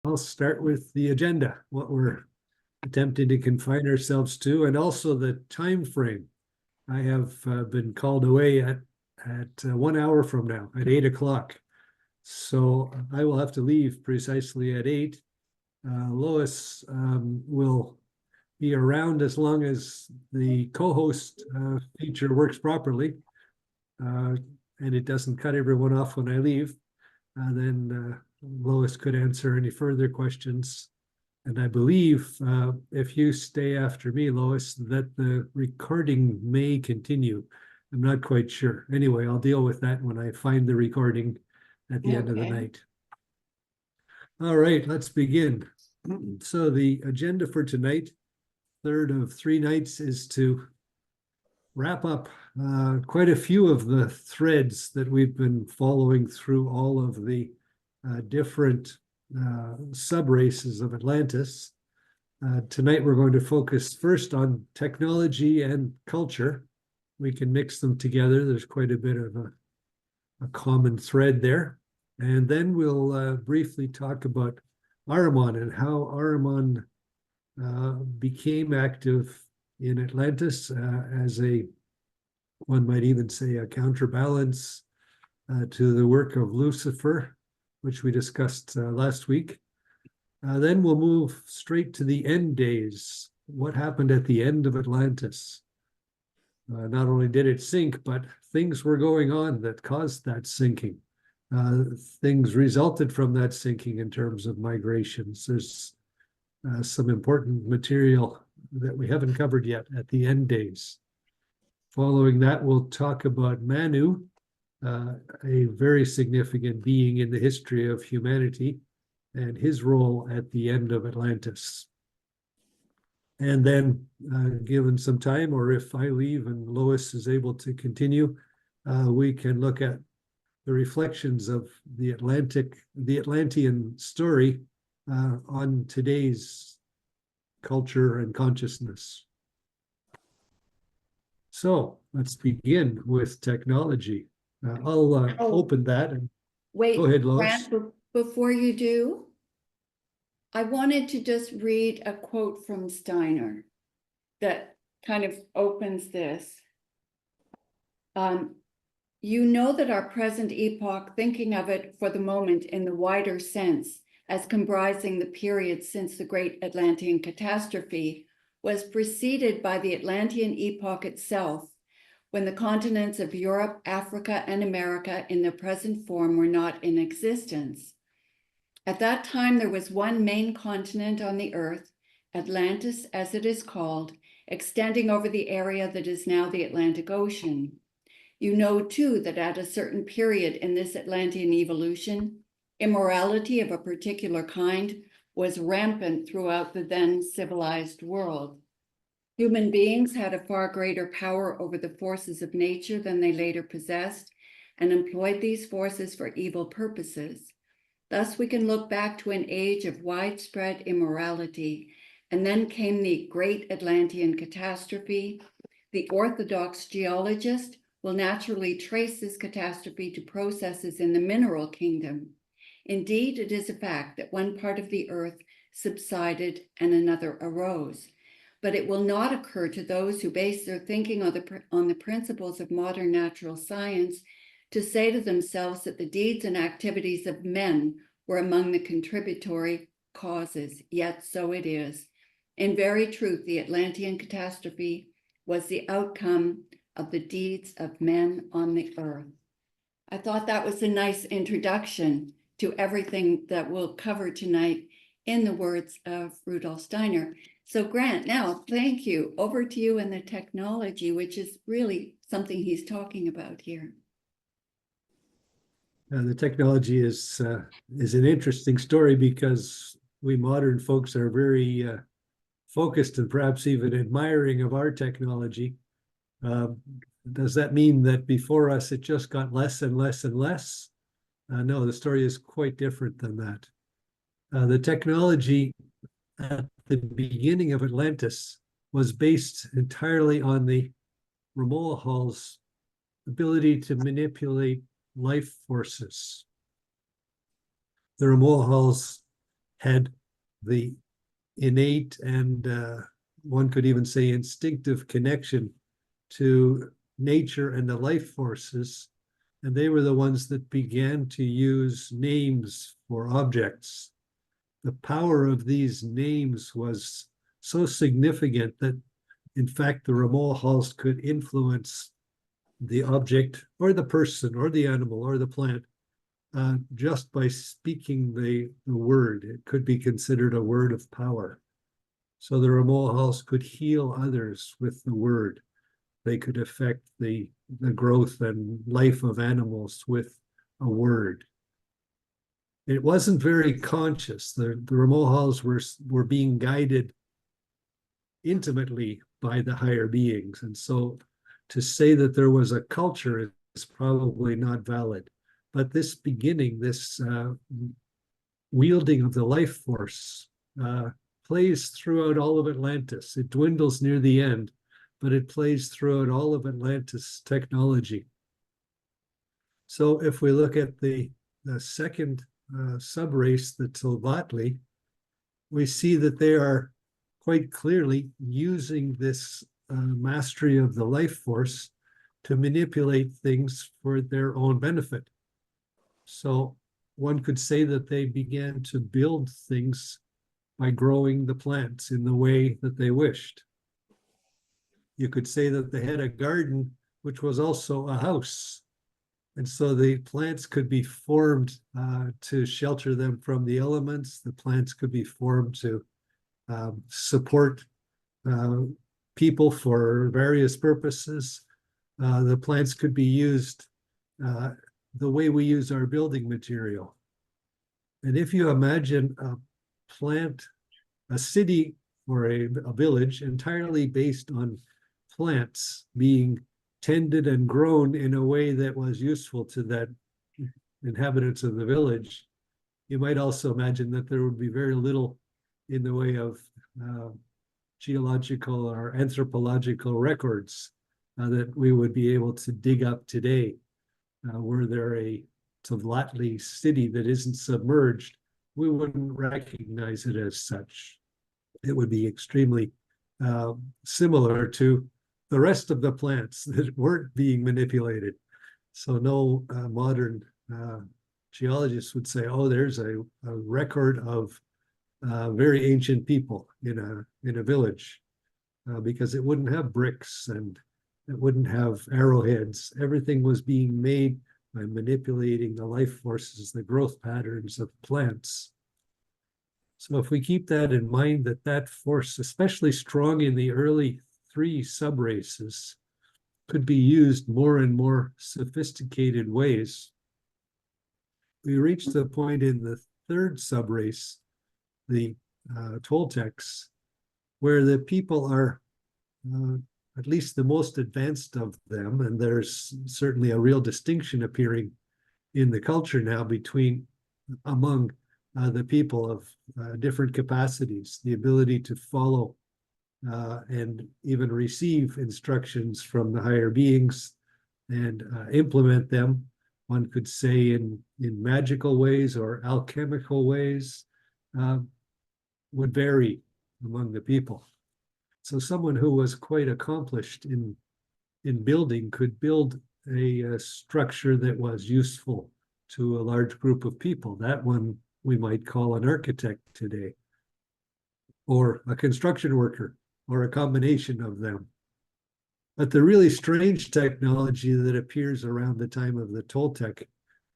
I'll start with the agenda, what we're attempting to confine ourselves to, and also the time frame. I have been called away at 1 hour from now, at 8 o'clock. So I will have to leave precisely at 8. Lois will be around as long as the co-host feature works properly, and it doesn't cut everyone off when I leave. Then Lois could answer any further questions. And I believe if you stay after me, Lois, that the recording may continue. I'm not quite sure. Anyway, I'll deal with that when I find the recording at the end of the night. All right, let's begin. So the agenda for tonight, third of 3 nights, is to wrap up quite a few of the threads that we've been following through all of the different sub-races of Atlantis. Tonight we're going to focus first on technology and culture. We can mix them together. There's quite a bit of a common thread there. And then we'll briefly talk about Ahriman and how Ahriman became active in Atlantis as one might even say, a counterbalance to the work of Lucifer, which we discussed last week. Then we'll move straight to the end days. What happened at the end of Atlantis? Not only did it sink, but things were going on that caused that sinking. Things resulted from that sinking in terms of migrations. There's some important material that we haven't covered yet at the end days. Following that, we'll talk about Manu, a very significant being in the history of humanity, and his role at the end of Atlantis. And then, given some time, or if I leave and Lois is able to continue, we can look at the reflections of the Atlantean story on today's culture and consciousness. So let's begin with technology. I'll open that. And wait, go ahead, Lois. Grant, before you do, I wanted to just read a quote from Steiner that kind of opens this. You know that our present epoch, thinking of it for the moment in the wider sense as comprising the period since the great Atlantean catastrophe, was preceded by the Atlantean epoch itself, when the continents of Europe, Africa, and America in their present form were not in existence. At that time, there was one main continent on the earth, Atlantis as it is called, extending over the area that is now the Atlantic Ocean. You know, too, that at a certain period in this Atlantean evolution, immorality of a particular kind was rampant throughout the then civilized world. Human beings had a far greater power over the forces of nature than they later possessed, and employed these forces for evil purposes. Thus, we can look back to an age of widespread immorality, and then came the great Atlantean catastrophe. The orthodox geologist will naturally trace this catastrophe to processes in the mineral kingdom. Indeed, it is a fact that one part of the earth subsided and another arose. But it will not occur to those who base their thinking on the principles of modern natural science to say to themselves that the deeds and activities of men were among the contributory causes, yet so it is. In very truth, the Atlantean catastrophe was the outcome of the deeds of men on the earth. I thought that was a nice introduction to everything that we'll cover tonight in the words of Rudolf Steiner. So Grant, now, thank you. Over to you and the technology, which is really something he's talking about here. The technology is an interesting story because we modern folks are very focused and perhaps even admiring of our technology. Does that mean that before us it just got less and less and less? No, the story is quite different than that. The technology at the beginning of Atlantis was based entirely on the Romoahals' ability to manipulate life forces. The Romoahals had the innate and one could even say instinctive connection to nature and the life forces. And they were the ones that began to use names for objects. The power of these names was so significant that, in fact, the Ramoahals could influence the object or the person or the animal or the plant just by speaking the word. It could be considered a word of power. So the Ramoahals could heal others with the word. They could affect the growth and life of animals with a word. It wasn't very conscious. The Ramoahals were being guided intimately by the higher beings. And so to say that there was a culture is probably not valid. But this beginning, this wielding of the life force plays throughout all of Atlantis. It dwindles near the end, but it plays throughout all of Atlantis technology. So if we look at the second subrace, the Tlavatli, we see that they are quite clearly using this mastery of the life force to manipulate things for their own benefit. So one could say that they began to build things by growing the plants in the way that they wished. You could say that they had a garden, which was also a house. And so the plants could be formed to shelter them from the elements. The plants could be formed to support people for various purposes. The plants could be used the way we use our building material. And if you imagine a city or a village entirely based on plants being tended and grown in a way that was useful to the inhabitants of the village, you might also imagine that there would be very little in the way of geological or anthropological records that we would be able to dig up today. Were there a Tlavatli city that isn't submerged, we wouldn't recognize it as such. It would be extremely similar to the rest of the plants that weren't being manipulated. So no modern geologists would say, oh, there's a record of very ancient people in a village, because it wouldn't have bricks and it wouldn't have arrowheads. Everything was being made by manipulating the life forces, the growth patterns of plants. So if we keep that in mind, that force, especially strong in the early 3 subraces, could be used more and more sophisticated ways. We reach the point in the 3rd subrace, the Toltecs, where the people are at least the most advanced of them, and there's certainly a real distinction appearing in the culture now among the people of different capacities, the ability to follow and even receive instructions from the higher beings and implement them, one could say in magical ways or alchemical ways, would vary among the people. So someone who was quite accomplished in building could build a structure that was useful to a large group of people. That one we might call an architect today, or a construction worker, or a combination of them. But the really strange technology that appears around the time of the Toltec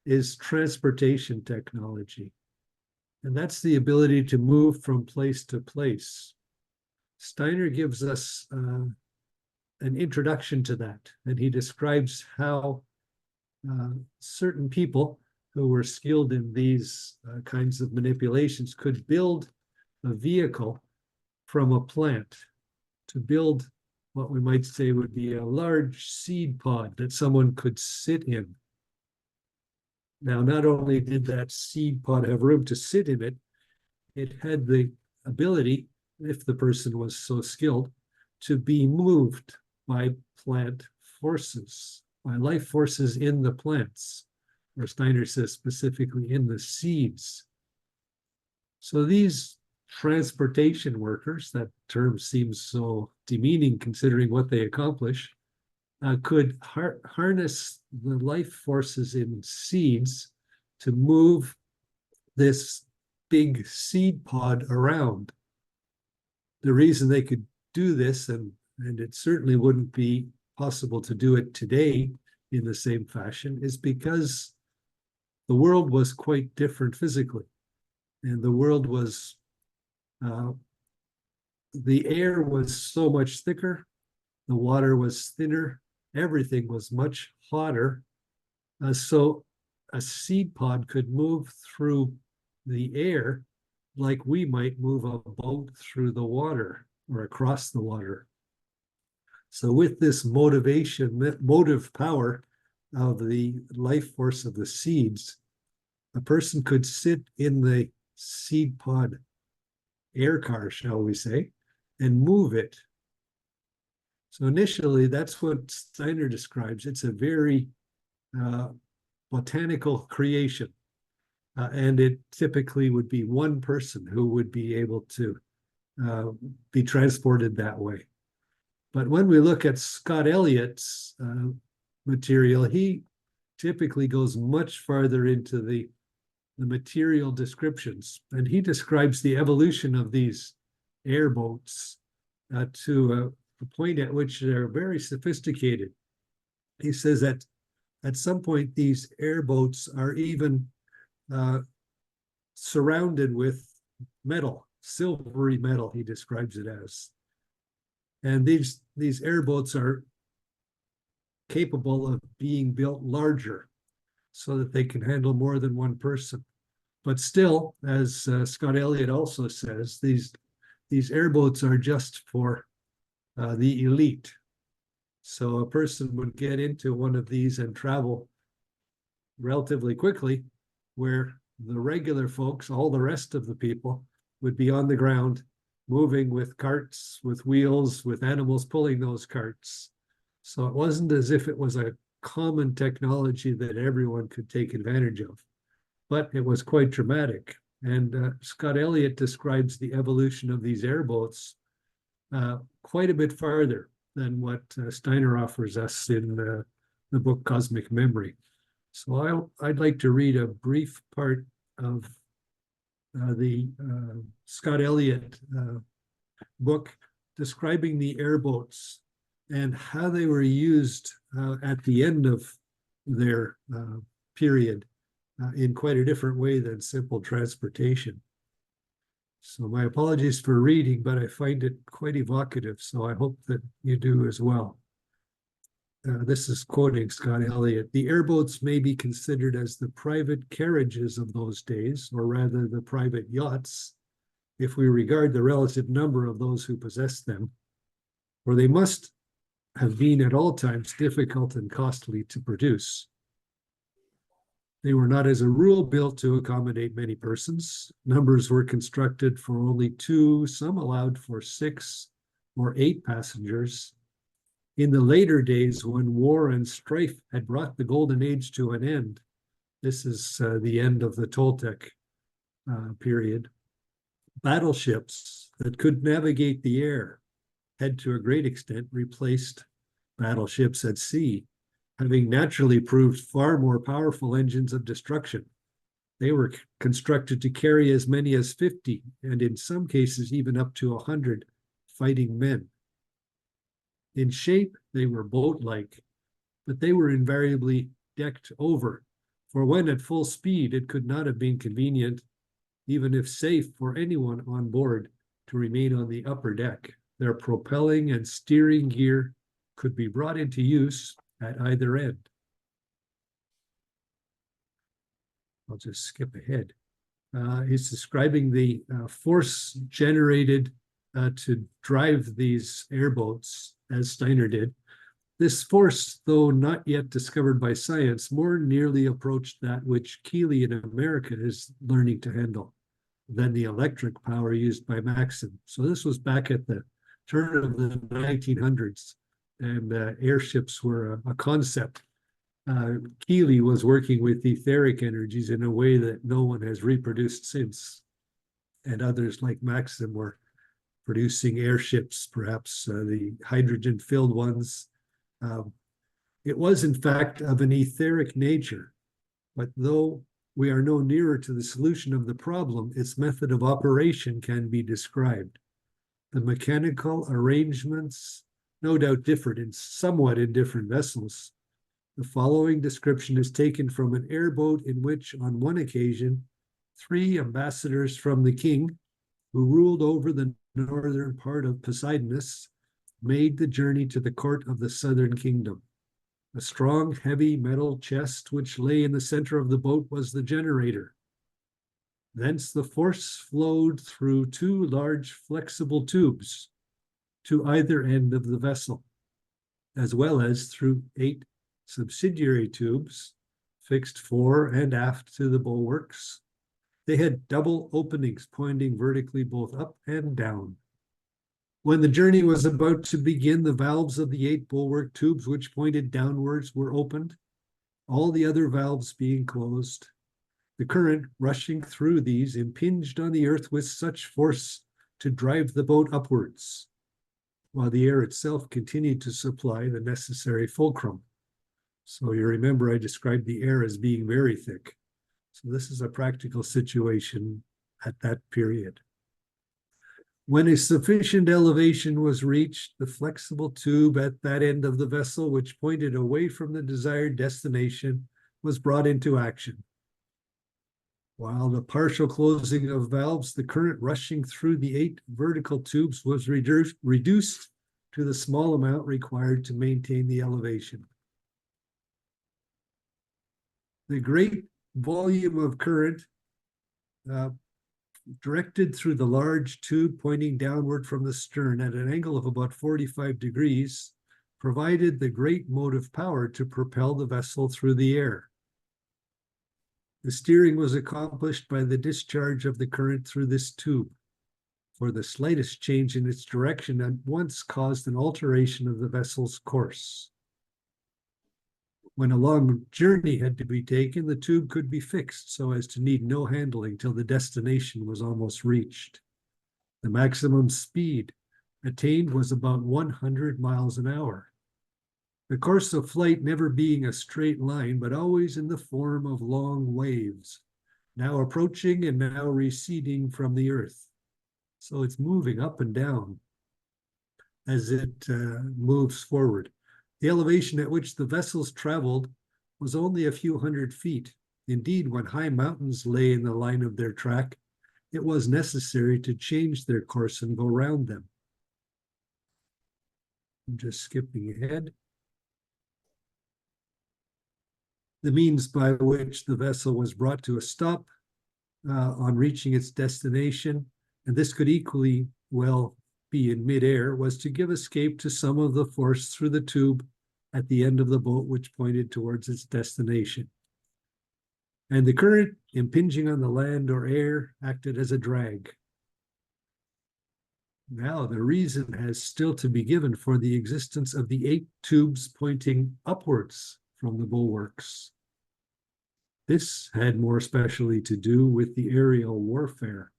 is transportation technology. And that's the ability to move from place to place. Steiner gives us an introduction to that, and he describes how certain people who were skilled in these kinds of manipulations could build a vehicle from a plant, to build what we might say would be a large seed pod that someone could sit in. Now, not only did that seed pod have room to sit in it, it had the ability, if the person was so skilled, to be moved by plant forces, by life forces in the plants, or Steiner says specifically in the seeds. So these transportation workers, that term seems so demeaning considering what they accomplish, could harness the life forces in seeds to move this big seed pod around. The reason they could do this, and it certainly wouldn't be possible to do it today in the same fashion, is because the world was quite different physically. And the world was, the air was so much thicker, the water was thinner, everything was much hotter. So a seed pod could move through the air like we might move a boat through the water or across the water. So with this motive power of the life force of the seeds, a person could sit in the seed pod air car, shall we say, and move it. So initially, that's what Steiner describes. It's a very botanical creation. And it typically would be one person who would be able to be transported that way. But when we look at Scott-Elliot's material, he typically goes much farther into the material descriptions. And he describes the evolution of these airboats to a point at which they're very sophisticated. He says that at some point, these airboats are even surrounded with metal, silvery metal, he describes it as. And these airboats are capable of being built larger so that they can handle more than one person. But still, as Scott-Elliot also says, these airboats are just for the elite. So a person would get into one of these and travel relatively quickly, where the regular folks, all the rest of the people, would be on the ground, moving with carts, with wheels, with animals pulling those carts. So it wasn't as if it was a common technology that everyone could take advantage of, but it was quite dramatic. And Scott-Elliot describes the evolution of these airboats quite a bit farther than what Steiner offers us in the book Cosmic Memory. So I'd like to read a brief part of the Scott-Elliot book describing the airboats and how they were used at the end of their period in quite a different way than simple transportation. So my apologies for reading, but I find it quite evocative, so I hope that you do as well. This is quoting Scott-Elliot. The airboats may be considered as the private carriages of those days, or rather the private yachts, if we regard the relative number of those who possessed them, for they must have been at all times difficult and costly to produce. They were not as a rule built to accommodate many persons. Numbers were constructed for only 2, some allowed for 6 or 8 passengers. In the later days, when war and strife had brought the golden age to an end, this is the end of the Toltec period, battleships that could navigate the air had to a great extent replaced battleships at sea, having naturally proved far more powerful engines of destruction. They were constructed to carry as many as 50, and in some cases even up to 100 fighting men. In shape, they were boat-like, but they were invariably decked over, for when at full speed, it could not have been convenient, even if safe for anyone on board, to remain on the upper deck. Their propelling and steering gear could be brought into use at either end. I'll just skip ahead. He's describing the force generated to drive these airboats, as Steiner did. This force, though not yet discovered by science, more nearly approached that which Keely in America is learning to handle than the electric power used by Maxim. So this was back at the turn of the 1900s, and airships were a concept. Keely was working with etheric energies in a way that no one has reproduced since. and others like Maxim were producing airships, perhaps the hydrogen-filled ones. It was, in fact, of an etheric nature, but though we are no nearer to the solution of the problem, its method of operation can be described. The mechanical arrangements no doubt differed somewhat in different vessels. The following description is taken from an airboat in which, on one occasion, 3 ambassadors from the king, who ruled over the northern part of Poseidonis, made the journey to the court of the southern kingdom. A strong, heavy metal chest which lay in the center of the boat was the generator. Thence the force flowed through 2 large flexible tubes to either end of the vessel, as well as through 8 subsidiary tubes fixed fore and aft to the bulwarks. They had double openings pointing vertically both up and down. When the journey was about to begin, the valves of the 8 bulwark tubes which pointed downwards were opened, all the other valves being closed. The current rushing through these impinged on the earth with such force to drive the boat upwards, while the air itself continued to supply the necessary fulcrum. So you remember I described the air as being very thick. So this is a practical situation at that period. When a sufficient elevation was reached, the flexible tube at that end of the vessel, which pointed away from the desired destination, was brought into action. While the partial closing of valves, the current rushing through the 8 vertical tubes was reduced to the small amount required to maintain the elevation. The great volume of current directed through the large tube pointing downward from the stern at an angle of about 45 degrees provided the great motive power to propel the vessel through the air. The steering was accomplished by the discharge of the current through this tube, for the slightest change in its direction at once caused an alteration of the vessel's course. When a long journey had to be taken, the tube could be fixed so as to need no handling till the destination was almost reached. The maximum speed attained was about 100 miles an hour. The course of flight never being a straight line, but always in the form of long waves, now approaching and now receding from the earth. So it's moving up and down as it moves forward. The elevation at which the vessels traveled was only a few hundred feet. Indeed, when high mountains lay in the line of their track, it was necessary to change their course and go round them. I'm just skipping ahead. The means by which the vessel was brought to a stop on reaching its destination, and this could equally well be in midair, was to give escape to some of the force through the tube at the end of the boat which pointed towards its destination. And the current impinging on the land or air acted as a drag. Now the reason has still to be given for the existence of the 8 tubes pointing upwards from the bulwarks. This had more especially to do with the aerial warfare.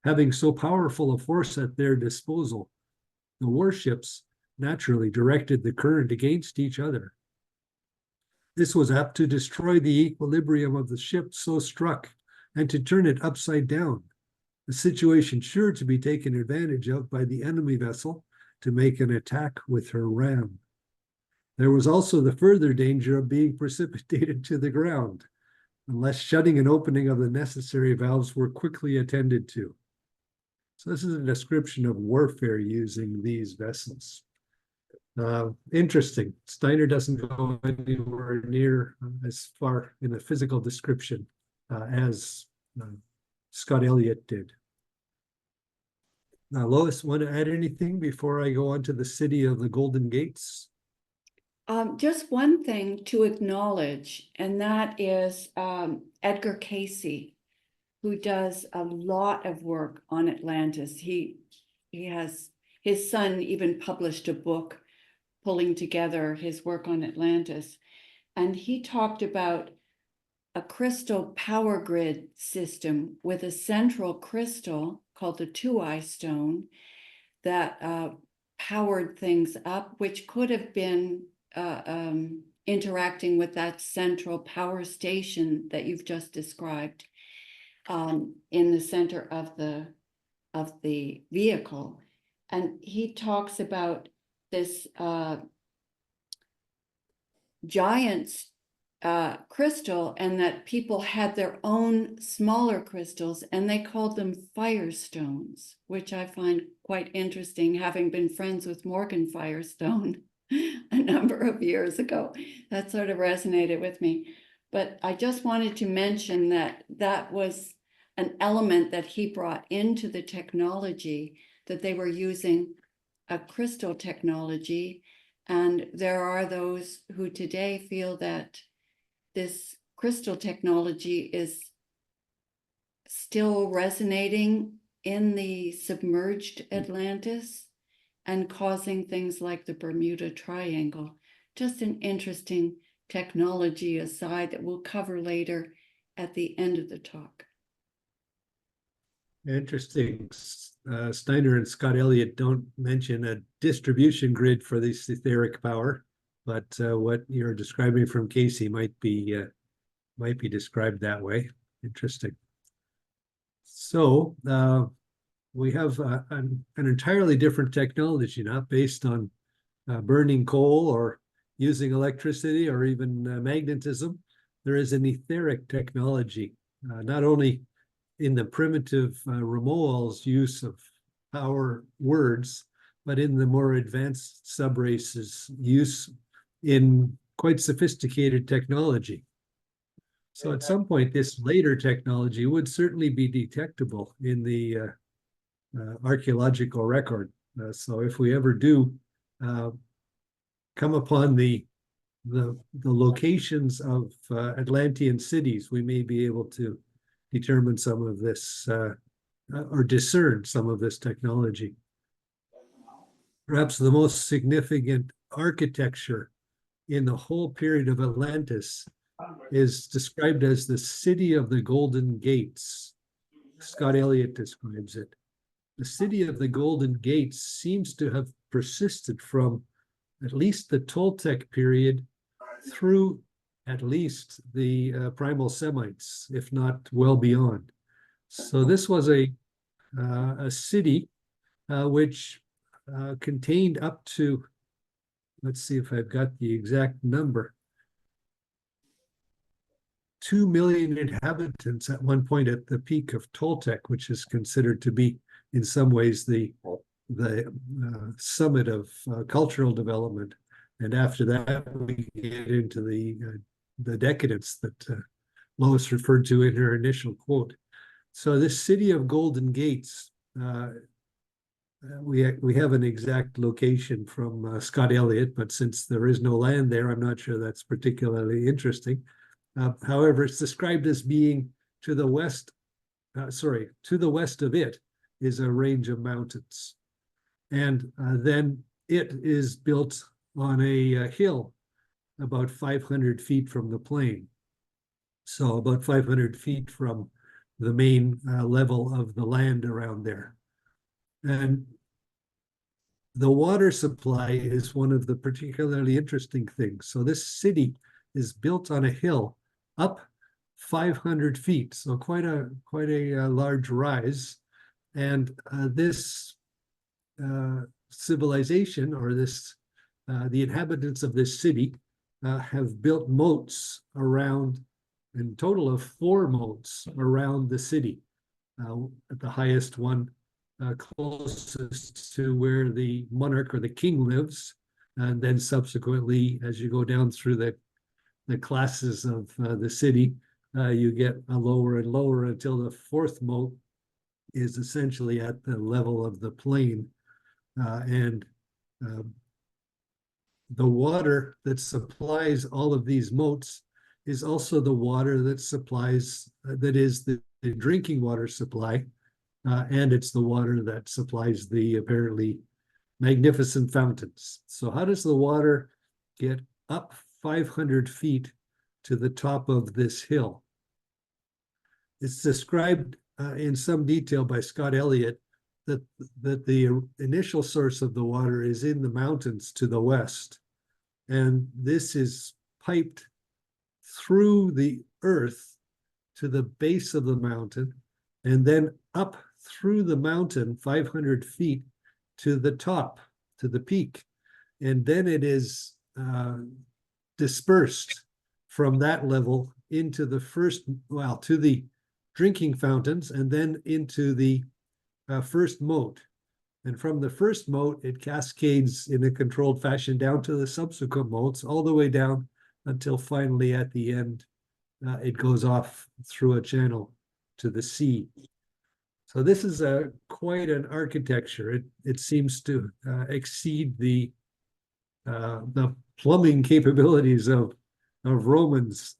Having so powerful a force at their disposal, the warships naturally directed the current against each other. This was apt to destroy the equilibrium of the ship so struck and to turn it upside down, a situation sure to be taken advantage of by the enemy vessel to make an attack with her ram. There was also the further danger of being precipitated to the ground, unless shutting and opening of the necessary valves were quickly attended to. So this is a description of warfare using these vessels. Interesting. Steiner doesn't go anywhere near as far in the physical description as Scott-Elliot did. Now, Lois, want to add anything before I go on to the city of the Golden Gates? Just one thing to acknowledge, and that is Edgar Casey, who does a lot of work on Atlantis. He has, his son even published a book pulling together his work on Atlantis. And he talked about a crystal power grid system with a central crystal called the two-eye stone that powered things up, which could have been interacting with that central power station that you've just described in the center of the vehicle. And he talks about this giant crystal, and that people had their own smaller crystals and they called them firestones, which I find quite interesting, having been friends with Morgan Firestone a number of years ago. That sort of resonated with me. But I just wanted to mention that that was an element that he brought into the technology, that they were using a crystal technology. And there are those who today feel that this crystal technology is still resonating in the submerged Atlantis and causing things like the Bermuda Triangle. Just an interesting technology aside that we'll cover later at the end of the talk. Interesting. Steiner and Scott-Elliot don't mention a distribution grid for this etheric power, but what you're describing from Casey might be described that way. Interesting. So we have an entirely different technology, not based on burning coal or using electricity or even magnetism. There is an etheric technology, not only in the primitive Romuald's use of power words, but in the more advanced subraces' use in quite sophisticated technology. So at some point, this later technology would certainly be detectable in the archaeological record. So if we ever do come upon the locations of Atlantean cities, we may be able to determine some of this or discern some of this technology. Perhaps the most significant architecture in the whole period of Atlantis is described as the City of the Golden Gates. Scott-Elliot describes it. The City of the Golden Gates seems to have persisted from at least the Toltec period through at least the primal Semites, if not well beyond. So this was a city which contained up to, let's see if I've got the exact number, 2 million inhabitants at one point at the peak of Toltec, which is considered to be in some ways the summit of cultural development. And after that, we get into the decadence that Lois referred to in her initial quote. So this City of Golden Gates, we have an exact location from Scott-Elliot, but since there is no land there, I'm not sure that's particularly interesting. However, it's described as being to the west, to the west of it is a range of mountains. And then it is built on a hill about 500 feet from the plain. So about 500 feet from the main level of the land around there. And the water supply is one of the particularly interesting things. So this city is built on a hill up 500 feet, so quite a large rise. And this civilization, or this the inhabitants of this city have built moats around, in total of 4 moats around the city. At the highest one, closest to where the monarch or the king lives, and then subsequently, as you go down through the classes of the city, you get a lower and lower until the 4th moat is essentially at the level of the plain. And the water that supplies all of these moats is also the water that supplies, that is the drinking water supply, and it's the water that supplies the apparently magnificent fountains. So how does the water get up 500 feet to the top of this hill. It's described in some detail by Scott-Elliot that the initial source of the water is in the mountains to the west. And this is piped through the earth to the base of the mountain, and then up through the mountain 500 feet to the top, to the peak. And then it is dispersed from that level into the first, well, to the drinking fountains, and then into the first moat. And from the first moat, it cascades in a controlled fashion down to the subsequent moats, all the way down until finally at the end, it goes off through a channel to the sea. So this is quite an architecture. It seems to exceed the plumbing capabilities of Romans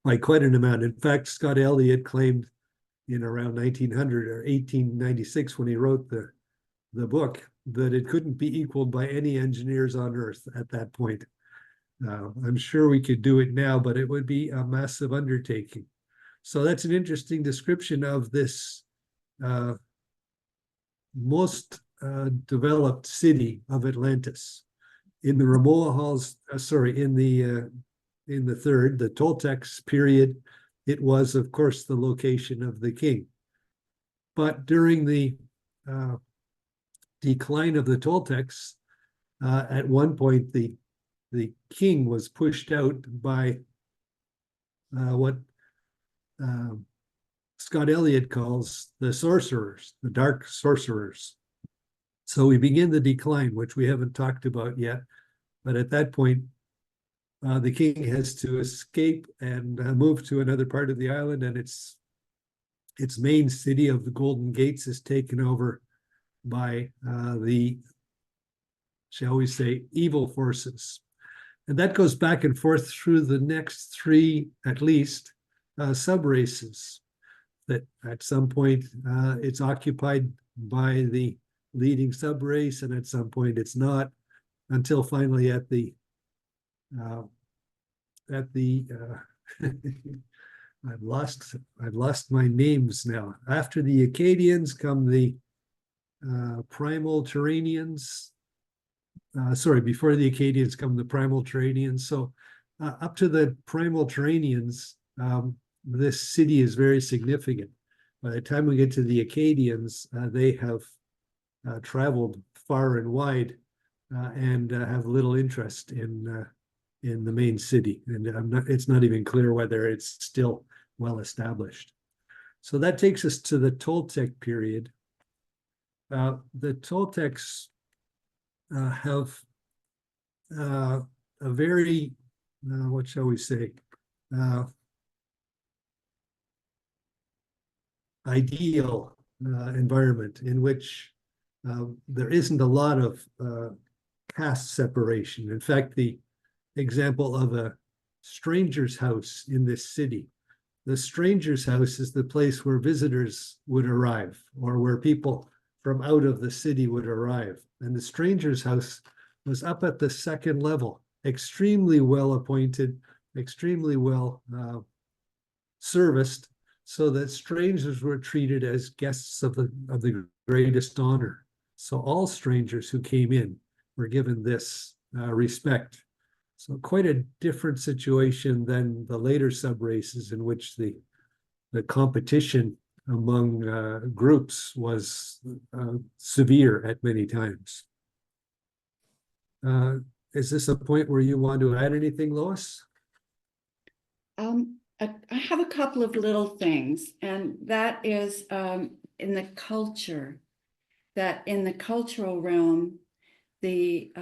by quite an amount. In fact, Scott-Elliot claimed in around 1900 or 1896, when he wrote the book, that it couldn't be equaled by any engineers on Earth at that point. I'm sure we could do it now, but it would be a massive undertaking. So that's an interesting description of this most developed city of Atlantis. In the Ramoahals, in the third, the Toltecs period, it was, of course, the location of the king. But during the decline of the Toltecs, at one point, the king was pushed out by what Scott-Elliot calls the sorcerers, the dark sorcerers. So we begin the decline, which we haven't talked about yet. But at that point, the king has to escape and move to another part of the island, and its main city of the Golden Gates is taken over by the, shall we say, evil forces. And that goes back and forth through the next three, at least, sub-races. That at some point it's occupied by the leading sub-race, and at some point it's not, until finally at the I've lost my names now. After the Acadians come the primal Terranians. Before the Acadians come the primal Terranians. So up to the primal Terranians, this city is very significant. By the time we get to the Acadians, they have traveled far and wide and have little interest in the main city. And it's not even clear whether it's still well established. So that takes us to the Toltec period. The Toltecs have a very, what shall we say, ideal environment in which there isn't a lot of caste separation. In fact, the example of a stranger's house in this city, the stranger's house is the place where visitors would arrive, or where people from out of the city would arrive. And the stranger's house was up at the second level, extremely well appointed, extremely well serviced, so that strangers were treated as guests of the greatest honor. So all strangers who came in were given this respect. So quite a different situation than the later sub-races, in which the competition among groups was severe at many times. Is this a point where you want to add anything, Lois? I have a couple of little things, and that is in the culture, that in the cultural realm, the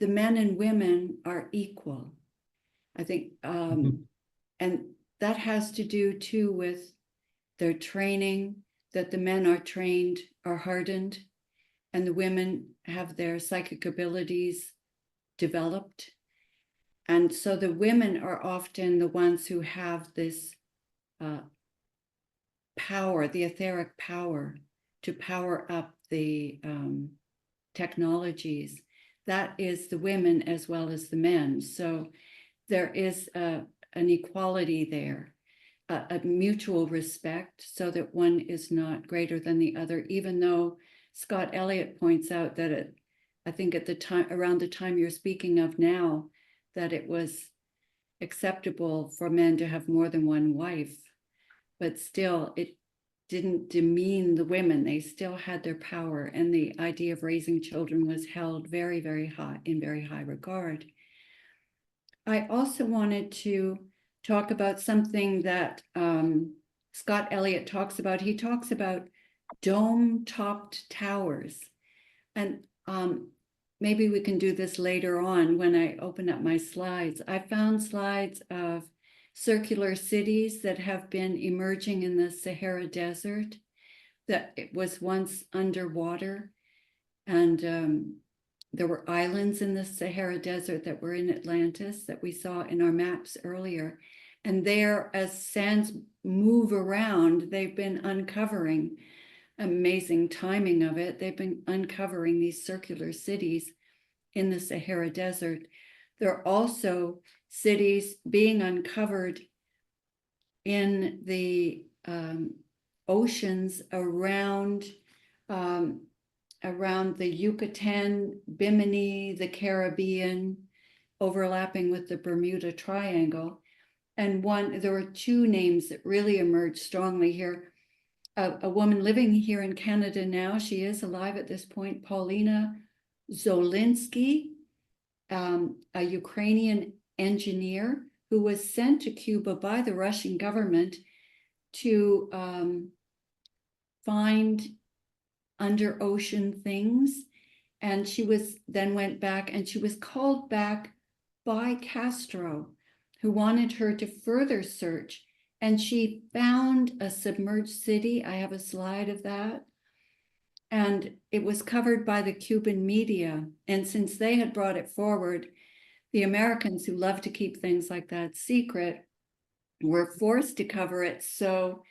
men and women are equal. I think, and that has to do too with their training, that the men are trained, are hardened, and the women have their psychic abilities developed. And so the women are often the ones who have this power, the etheric power, to power up the technologies. That is the women as well as the men. So there is an equality there, a mutual respect, so that one is not greater than the other, even though Scott-Elliot points out that I think at the time, around the time you're speaking of now, that it was acceptable for men to have more than one wife, but still it didn't demean the women. They still had their power, and the idea of raising children was held very, very high, in very high regard. I also wanted to talk about something that Scott-Elliot talks about. He talks about dome-topped towers. And maybe we can do this later on when I open up my slides. I found slides of circular cities that have been emerging in the Sahara Desert, that it was once underwater. And there were islands in the Sahara Desert that were in Atlantis that we saw in our maps earlier. And there, as sands move around, they've been uncovering, amazing timing of it, they've been uncovering these circular cities in the Sahara Desert. There are also cities being uncovered in the oceans around the Yucatan, Bimini, the Caribbean, overlapping with the Bermuda Triangle. And there were two names that really emerged strongly here. A woman living here in Canada now, she is alive at this point, Paulina Zolinsky, a Ukrainian engineer who was sent to Cuba by the Russian government to find under ocean things. And she went back, and she was called back by Castro, who wanted her to further search. And she found a submerged city. I have a slide of that. And it was covered by the Cuban media. And since they had brought it forward, the Americans, who love to keep things like that secret, were forced to cover it. So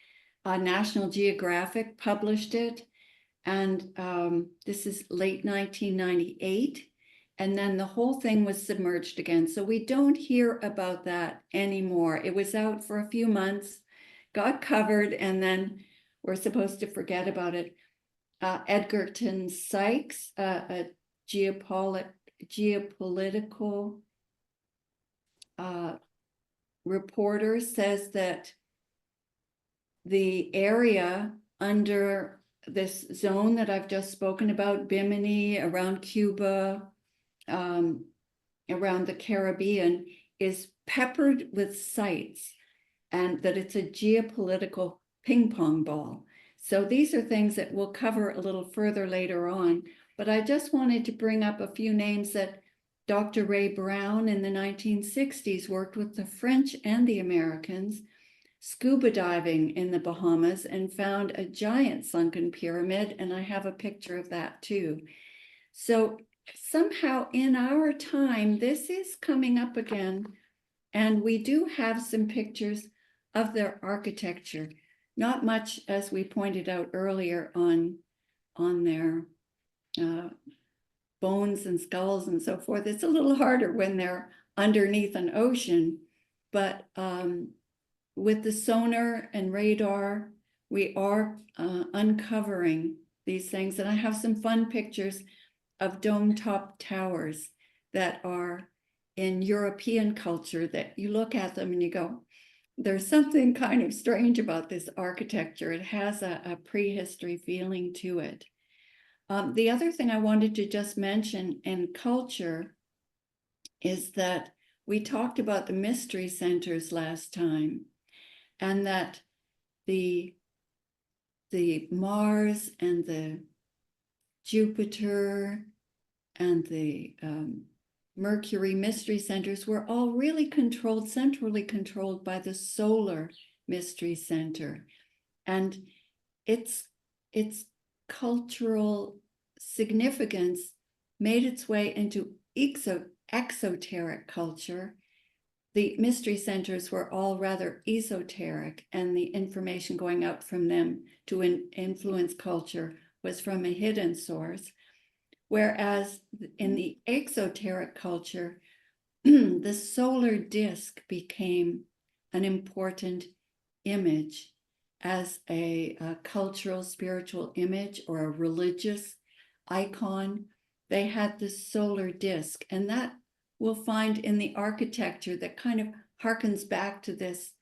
National Geographic published it. And this is late 1998. And then the whole thing was submerged again. So we don't hear about that anymore. It was out for a few months, got covered, and then we're supposed to forget about it. Edgerton Sykes, a geopolitical reporter, says that the area under this zone that I've just spoken about, Bimini, around Cuba, around the Caribbean, is peppered with sites, and that it's a geopolitical ping pong ball. So these are things that we'll cover a little further later on, but I just wanted to bring up a few names that Dr. Ray Brown in the 1960s worked with the French and the Americans scuba diving in the Bahamas and found a giant sunken pyramid, and I have a picture of that too. So somehow in our time, this is coming up again, and we do have some pictures of their architecture. Not much, as we pointed out earlier, on their bones and skulls and so forth. It's a little harder when they're underneath an ocean, but with the sonar and radar, we are uncovering these things. And I have some fun pictures of dome-top towers that are in European culture that you look at them and you go, there's something kind of strange about this architecture. It has a prehistory feeling to it. The other thing I wanted to just mention in culture is that we talked about the mystery centers last time, and that the Mars and the Jupiter and the Mercury mystery centers were all really centrally controlled by the solar mystery center. And its cultural significance made its way into exoteric culture. The mystery centers were all rather esoteric, and the information going out from them to influence culture was from a hidden source. Whereas in the exoteric culture, the solar disk became an important image as a cultural, spiritual image or a religious icon. They had the solar disk, and that we'll find in the architecture that kind of harkens back to this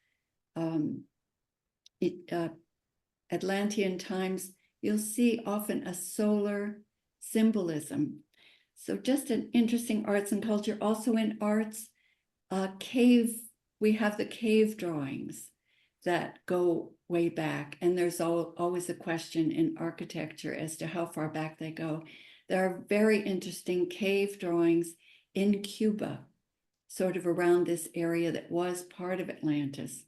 Atlantean times. You'll see often a solar symbolism. So just an interesting arts and culture. Also in arts, cave, we have the cave drawings that go way back. And there's always a question in architecture as to how far back they go. There are very interesting cave drawings in Cuba, sort of around this area that was part of Atlantis,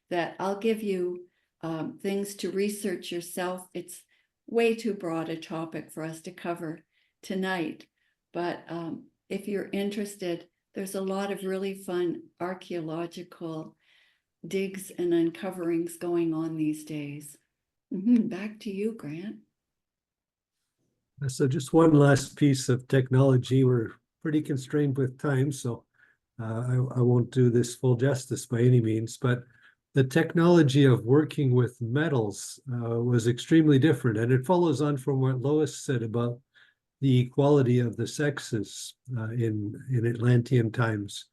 that I'll give you things to research yourself. It's way too broad a topic for us to cover tonight. But if you're interested, there's a lot of really fun archaeological digs and uncoverings going on these days. Back to you, Grant. So just one last piece of technology. We're pretty constrained with time, so I won't do this full justice by any means, but the technology of working with metals was extremely different. And it follows on from what Lois said about the equality of the sexes in Atlantean times.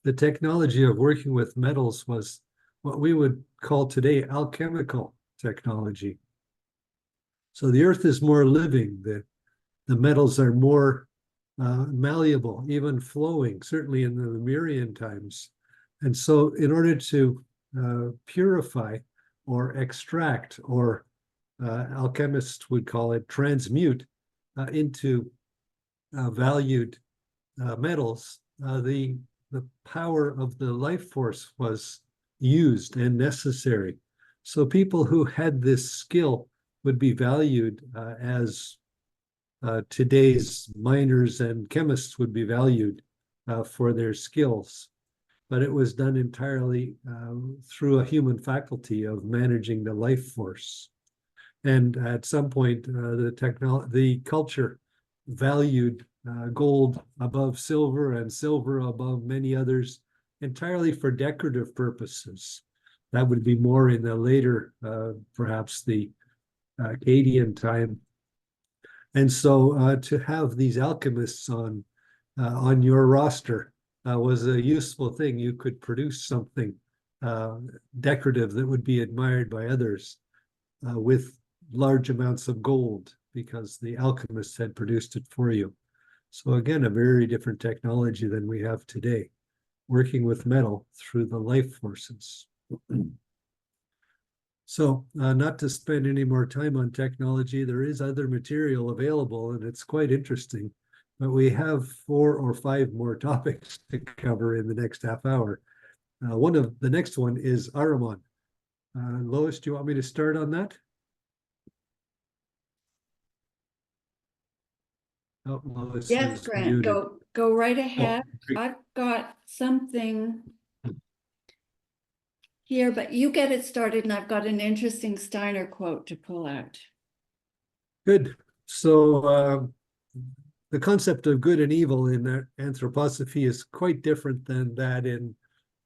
The technology of working with metals was what we would call today alchemical technology. So the earth is more living, the metals are more malleable, even flowing, certainly in the Lemurian times. And so in order to purify or extract, or alchemists would call it transmute, into valued metals, the power of the life force was used and necessary. So people who had this skill would be valued as today's miners and chemists would be valued for their skills. But it was done entirely through a human faculty of managing the life force. And at some point, the culture valued gold above silver and silver above many others entirely for decorative purposes. That would be more in the later, perhaps the Akkadian time. And so to have these alchemists on your roster was a useful thing. You could produce something decorative that would be admired by others with large amounts of gold, because the alchemists had produced it for you. So again, a very different technology than we have today, working with metal through the life forces. So not to spend any more time on technology, there is other material available and it's quite interesting, but we have 4 or 5 more topics to cover in the next half hour. One of the next one is Ahriman. Lois, do you want me to start on that? Oh, Lois Yes, is Grant, muted. go right ahead. great. I've got something here, but you get it started, and I've got an interesting Steiner quote to pull out. Good. So the concept of good and evil in anthroposophy is quite different than that in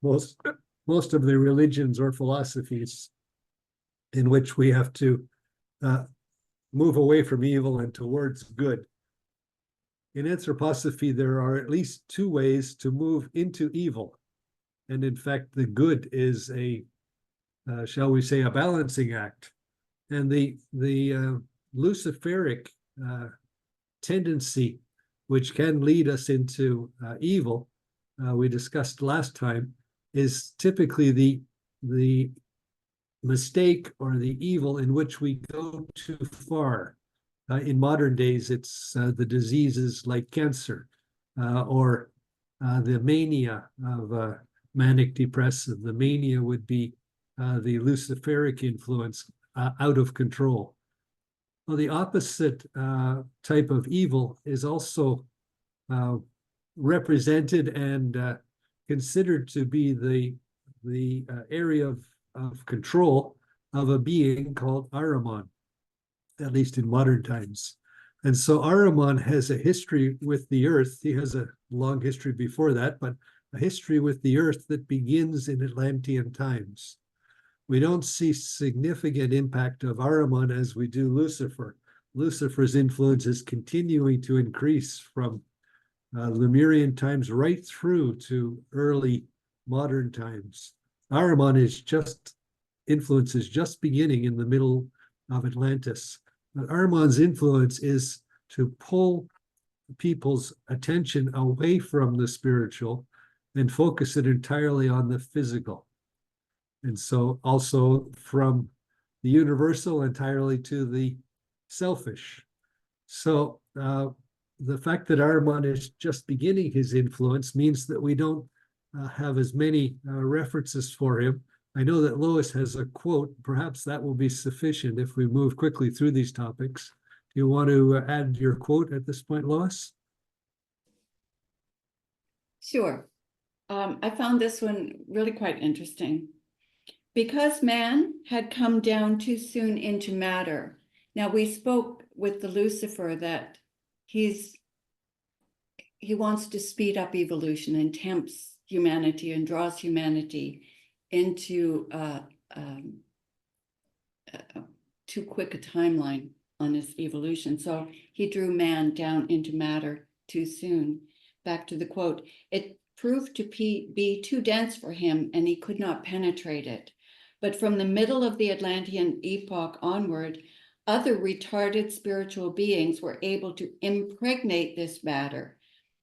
most of the religions or philosophies, in which we have to move away from evil and towards good. In anthroposophy, there are at least 2 ways to move into evil. And in fact, the good is a, shall we say, a balancing act. And the Luciferic tendency, which can lead us into evil, we discussed last time, is typically the mistake or the evil in which we go too far. In modern days, it's the diseases like cancer or the mania of manic depressive. The mania would be the Luciferic influence out of control. Well, the opposite type of evil is also represented and considered to be the area of control of a being called Ahriman, at least in modern times. And so Ahriman has a history with the Earth. He has a long history before that, but a history with the Earth that begins in Atlantean times. We don't see significant impact of Ahriman as we do Lucifer. Lucifer's influence is continuing to increase from Lemurian times right through to early modern times. Ahriman influence is just beginning in the middle of Atlantis. But Ahriman's influence is to pull people's attention away from the spiritual and focus it entirely on the physical. And so also from the universal entirely to the selfish. So the fact that Ahriman is just beginning his influence means that we don't have as many references for him. I know that Lois has a quote. Perhaps that will be sufficient if we move quickly through these topics. Do you want to add your quote at this point, Lois? Sure. I found this one really quite interesting. Because man had come down too soon into matter. Now, we spoke with the Lucifer that he wants to speed up evolution and tempts humanity and draws humanity into too quick a timeline on his evolution. So he drew man down into matter too soon. Back to the quote, it proved to be too dense for him and he could not penetrate it. But from the middle of the Atlantean epoch onward, other retarded spiritual beings were able to impregnate this matter,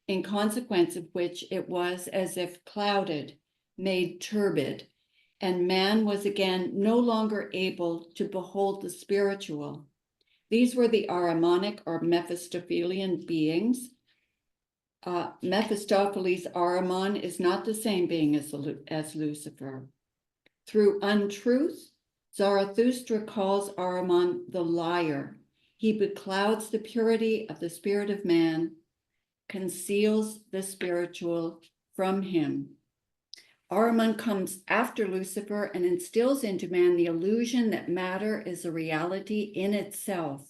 in consequence of which it was as if clouded, made turbid, and man was again no longer able to behold the spiritual. These were the Ahrimanic or Mephistophelian beings. Mephistopheles' Ahriman is not the same being as Lucifer. Through untruth, Zarathustra calls Ahriman the liar. He beclouds the purity of the spirit of man, conceals the spiritual from him. Ahriman comes after Lucifer and instills into man the illusion that matter is a reality in itself.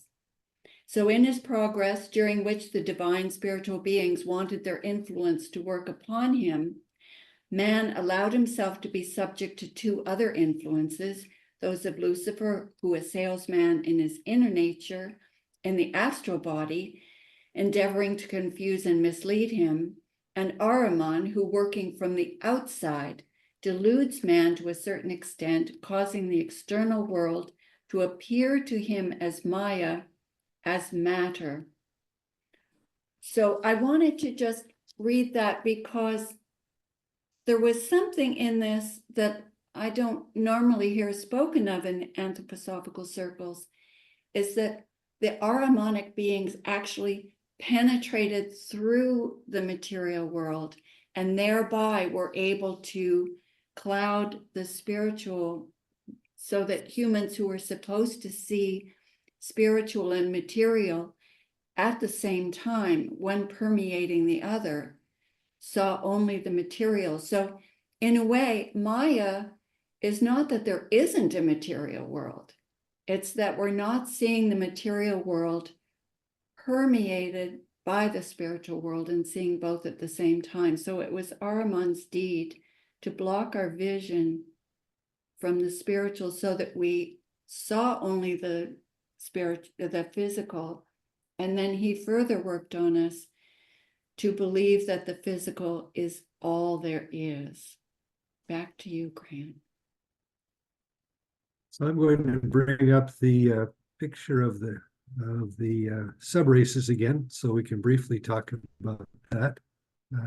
So in his progress, during which the divine spiritual beings wanted their influence to work upon him, man allowed himself to be subject to two other influences, those of Lucifer, who assails man in his inner nature and the astral body, endeavoring to confuse and mislead him, and Ahriman, who, working from the outside, deludes man to a certain extent, causing the external world to appear to him as Maya, as matter. So I wanted to just read that because there was something in this that I don't normally hear spoken of in anthroposophical circles, is that the Ahrimanic beings actually penetrated through the material world and thereby were able to cloud the spiritual so that humans who were supposed to see spiritual and material at the same time, one permeating the other, saw only the material. So in a way, Maya is not that there isn't a material world. It's that we're not seeing the material world permeated by the spiritual world and seeing both at the same time. So it was Ahriman's deed to block our vision from the spiritual so that we saw only the spirit, the physical. And then he further worked on us to believe that the physical is all there is. Back to you, Grant. So I'm going to bring up the picture of the subraces again, so we can briefly talk about that.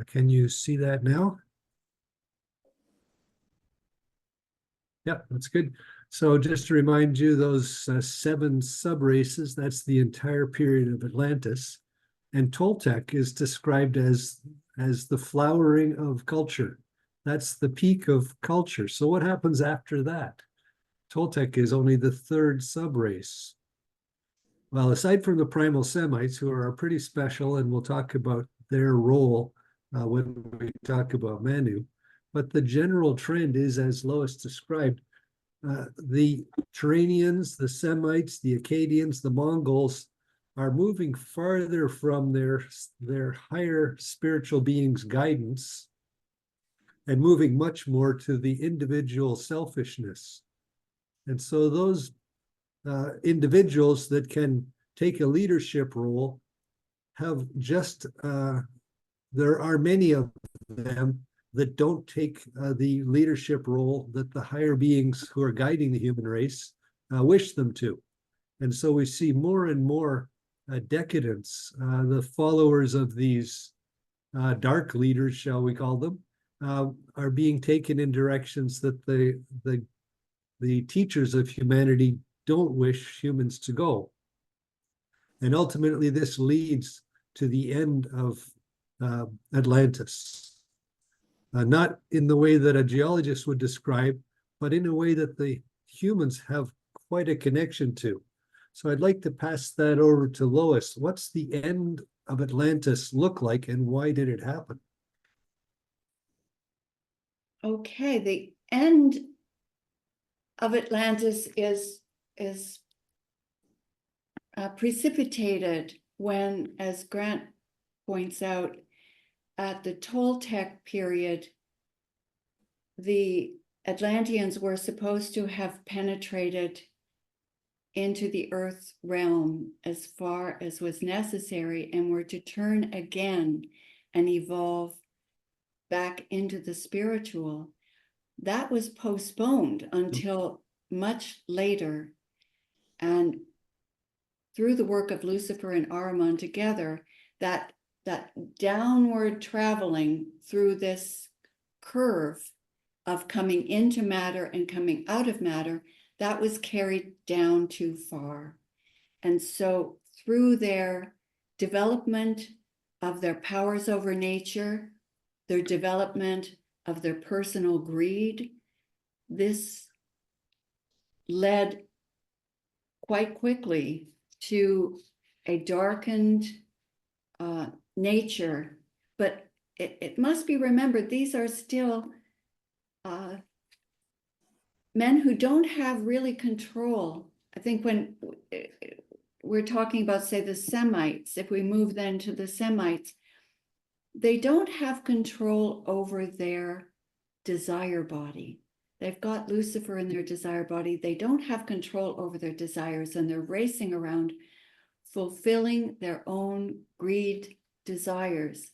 Can you see that now? Yeah, that's good. So just to remind you, those 7 subraces, that's the entire period of Atlantis. And Toltec is described as the flowering of culture. That's the peak of culture. So what happens after that? Toltec is only the 3rd subrace. Well, aside from the primal Semites, who are pretty special, and we'll talk about their role when we talk about Manu, but the general trend is, as Lois described, the Turanians, the Semites, the Akkadians, the Mongols are moving farther from their higher spiritual beings' guidance and moving much more to the individual selfishness. And so those individuals that can take a leadership role have just, there are many of them that don't take the leadership role that the higher beings who are guiding the human race wish them to. And so we see more and more decadence. The followers of these dark leaders, shall we call them, are being taken in directions that the teachers of humanity don't wish humans to go. And ultimately, this leads to the end of Atlantis. Not in the way that a geologist would describe, but in a way that the humans have quite a connection to. So I'd like to pass that over to Lois. What's the end of Atlantis look like, and why did it happen? Okay, the end of Atlantis is precipitated when, as Grant points out, at the Toltec period, the Atlanteans were supposed to have penetrated into the Earth's realm as far as was necessary and were to turn again and evolve back into the spiritual. That was postponed until much later. And through the work of Lucifer and Ahriman together, that downward traveling through this curve of coming into matter and coming out of matter, that was carried down too far. And so through their development of their powers over nature, their development of their personal greed, this led quite quickly to a darkened nature. But it must be remembered, these are still men who don't have really control. I think when we're talking about, say, the Semites, if we move then to the Semites, they don't have control over their desire body. They've got Lucifer in their desire body. They don't have control over their desires, and they're racing around fulfilling their own greed desires.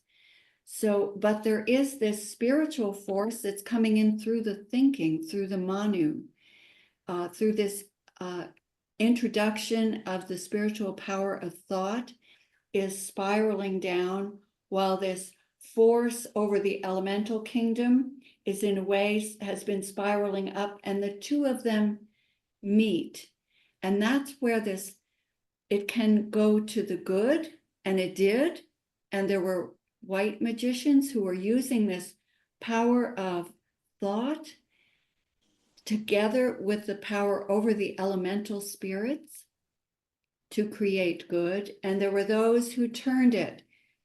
So, but there is this spiritual force that's coming in through the thinking, through the Manu, through this introduction of the spiritual power of thought is spiraling down, while this force over the elemental kingdom is in a way has been spiraling up, and the two of them meet. And that's where this, it can go to the good, and it did. And there were white magicians who were using this power of thought together with the power over the elemental spirits to create good. And there were those who turned it,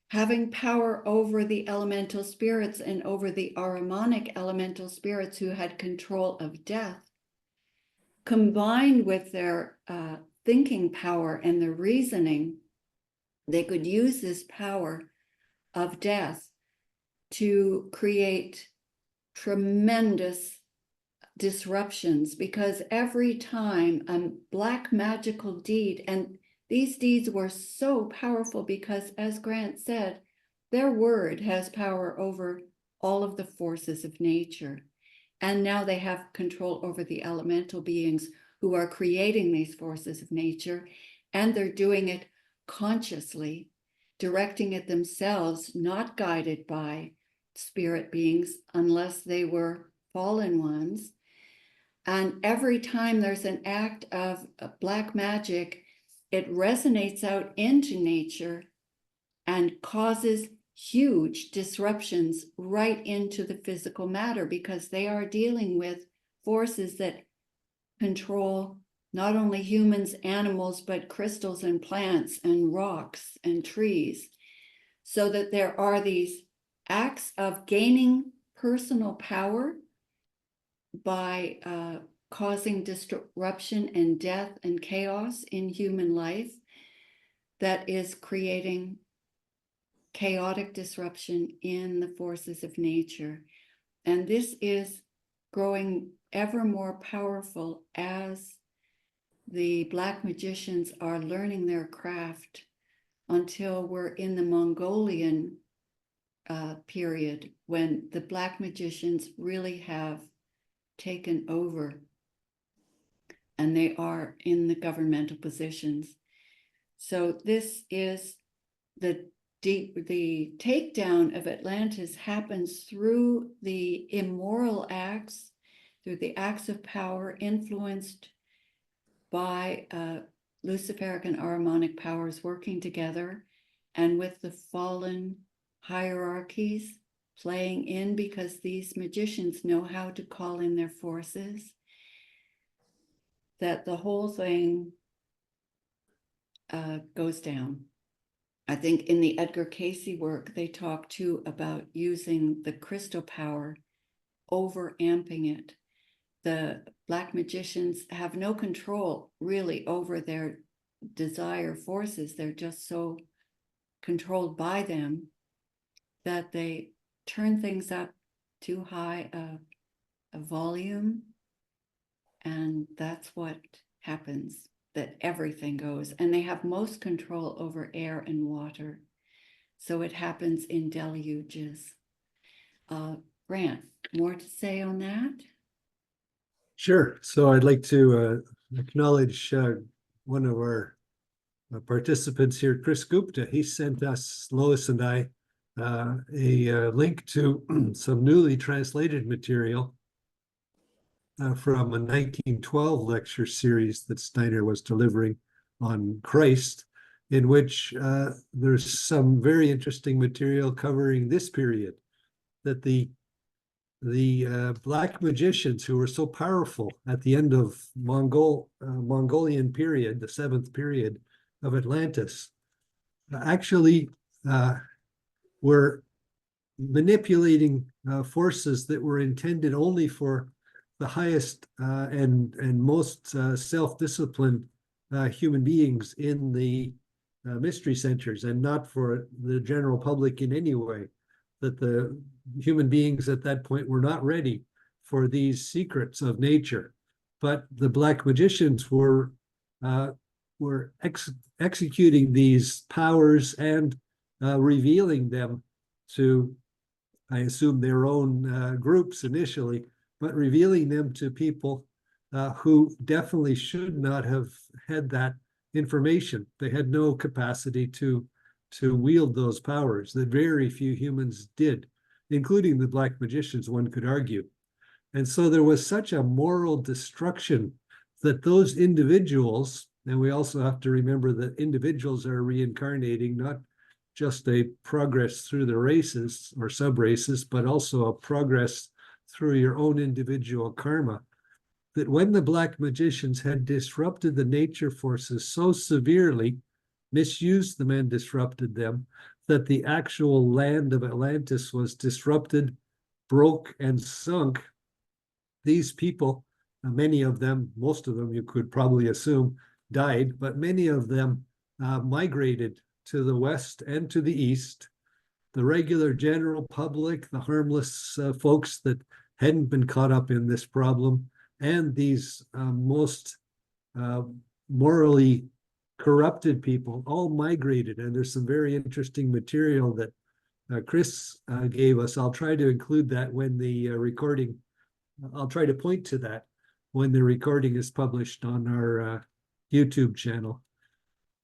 having power over the elemental spirits and over the Ahrimanic elemental spirits who had control of death, combined with their thinking power and their reasoning. They could use this power of death to create tremendous disruptions, because every time a black magical deed, and these deeds were so powerful because, as Grant said, their word has power over all of the forces of nature. And now they have control over the elemental beings who are creating these forces of nature, and they're doing it consciously, directing it themselves, not guided by spirit beings unless they were fallen ones. And every time there's an act of black magic, it resonates out into nature and causes huge disruptions right into the physical matter, because they are dealing with forces that control not only humans, animals, but crystals and plants and rocks and trees. So that there are these acts of gaining personal power by causing disruption and death and chaos in human life. that is creating chaotic disruption in the forces of nature. And this is growing ever more powerful as the Black magicians are learning their craft, until we're in the Mongolian period, when the Black magicians really have taken over and they are in the governmental positions. So this is the takedown of Atlantis happens through the immoral acts, through the acts of power influenced by Luciferic and Ahrimanic powers working together, and with the fallen hierarchies playing in, because these magicians know how to call in their forces, that the whole thing goes down. I think in the Edgar Cayce work, they talk too about using the crystal power, over amping it. The Black magicians have no control really over their desire forces. They're just so controlled by them that they turn things up too high a volume, and that's what happens, that everything goes. And they have most control over air and water, so it happens in deluges. Grant, more to say on that? Sure. So I'd like to acknowledge one of our participants here, Chris Gupta. He sent us, Lois and I, a link to some newly translated material from a 1912 lecture series that Steiner was delivering on Christ, in which there's some very interesting material covering this period, that the Black magicians who were so powerful at the end of Mongolian period, the 7th period of Atlantis, actually were manipulating forces that were intended only for the highest and most self-disciplined human beings in the mystery centers, and not for the general public in any way. That the human beings at that point were not ready for these secrets of nature, but the Black magicians were executing these powers and revealing them to, I assume, their own groups initially, but revealing them to people who definitely should not have had that information. They had no capacity to wield those powers, that very few humans did, including the Black magicians, one could argue. And so there was such a moral destruction that those individuals, and we also have to remember that individuals are reincarnating, not just a progress through the races or sub-races, but also a progress through your own individual karma, that when the Black magicians had disrupted the nature forces so severely, misused them and disrupted them, that the actual land of Atlantis was disrupted, broke, and sunk. These people, many of them, most of them you could probably assume, died, but many of them migrated to the west and to the east. The regular general public, the harmless folks that hadn't been caught up in this problem, and these most morally corrupted people all migrated. And there's some very interesting material that Chris gave us. I'll try to include that when the recording, I'll try to point to that when the recording is published on our YouTube channel.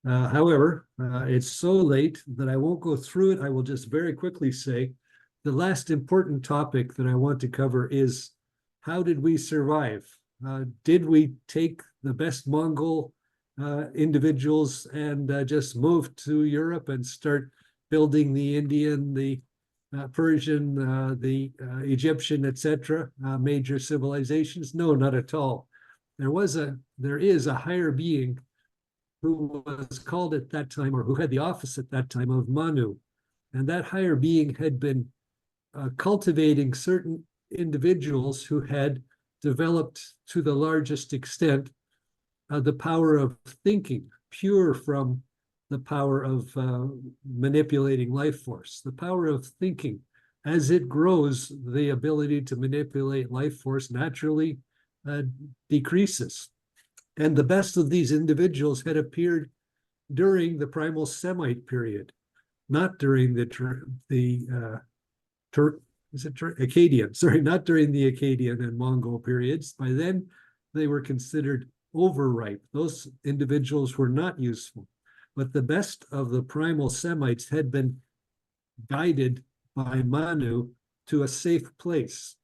However, it's so late that I won't go through it. I will just very quickly say the last important topic that I want to cover is, how did we survive? Did we take the best Mongol individuals and just move to Europe and start building the Indian, the Persian, the Egyptian, etc., major civilizations? No, not at all. There is a higher being who was called at that time, or who had the office at that time, of Manu. And that higher being had been cultivating certain individuals who had developed to the largest extent the power of thinking, pure from the power of manipulating life force, the power of thinking. As it grows, the ability to manipulate life force naturally decreases. And the best of these individuals had appeared during the primal Semite period, not during the Akkadian, sorry, not during the Akkadian and Mongol periods. By then, they were considered overripe. Those individuals were not useful. But the best of the primal Semites had been guided by Manu to a safe place.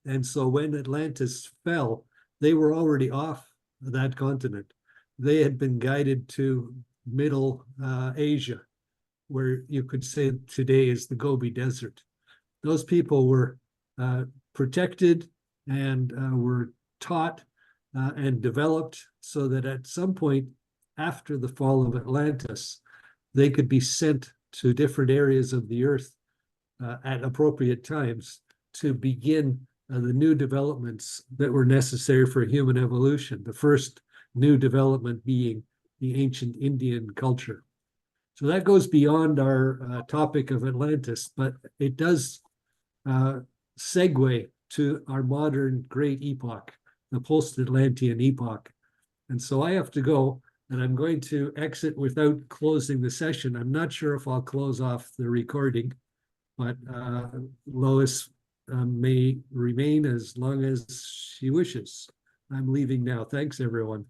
And so when Atlantis fell, they were already off that continent. They had been guided to Middle Asia, where you could say today is the Gobi Desert. Those people were protected and were taught and developed so that at some point after the fall of Atlantis, they could be sent to different areas of the earth at appropriate times to begin the new developments that were necessary for human evolution. The first new development being the ancient Indian culture. So that goes beyond our topic of Atlantis, but it does segue to our modern great epoch, the post-Atlantean epoch. And so I have to go, and I'm going to exit without closing the session. I'm not sure if I'll close off the recording, but Lois may remain as long as she wishes. I'm leaving now. Thanks, everyone.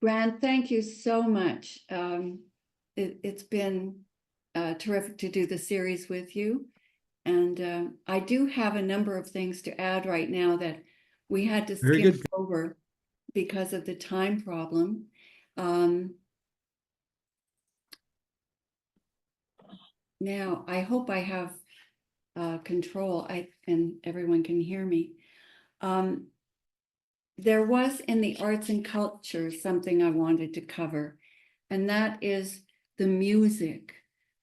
Grant, thank you so much. It's been terrific to do the series with you. And I do have a number of things to add right now that we had to skim over because of the time problem. Now, I hope I have control and everyone can hear me. There was in the arts and culture something I wanted to cover, and that is the music.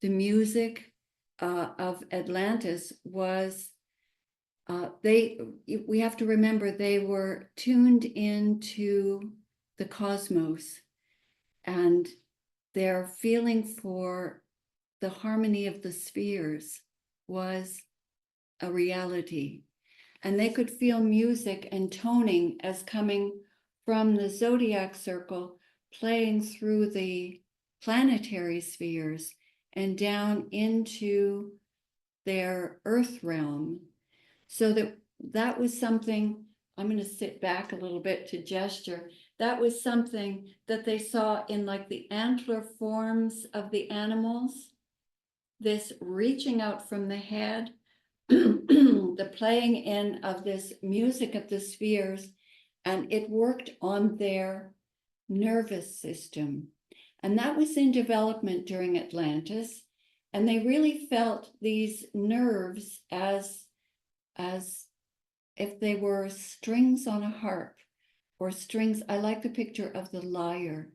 The music of Atlantis was, we have to remember they were tuned into the cosmos, and their feeling for the harmony of the spheres was a reality. And they could feel music and toning as coming from the zodiac circle, playing through the planetary spheres and down into their earth realm. So that was something, I'm going to sit back a little bit to gesture. That was something that they saw in like the antler forms of the animals, this reaching out from the head, the playing in of this music of the spheres, and it worked on their nervous system. And that was in development during Atlantis. And they really felt these nerves as if they were strings on a harp or strings. I like the picture of the lyre.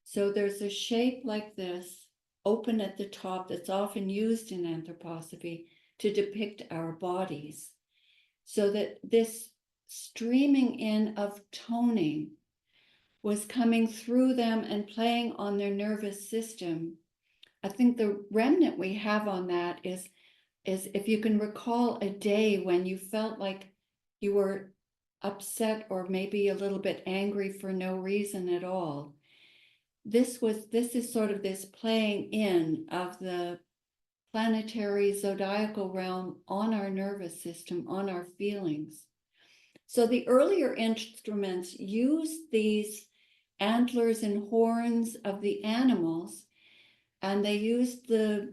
So there's a shape like this, open at the top, that's often used in anthroposophy to depict our bodies. So that this streaming in of toning was coming through them and playing on their nervous system. I think the remnant we have on that is if you can recall a day when you felt like you were upset or maybe a little bit angry for no reason at all. This is sort of this playing in of the planetary zodiacal realm on our nervous system, on our feelings. So the earlier instruments used these antlers and horns of the animals, and they used the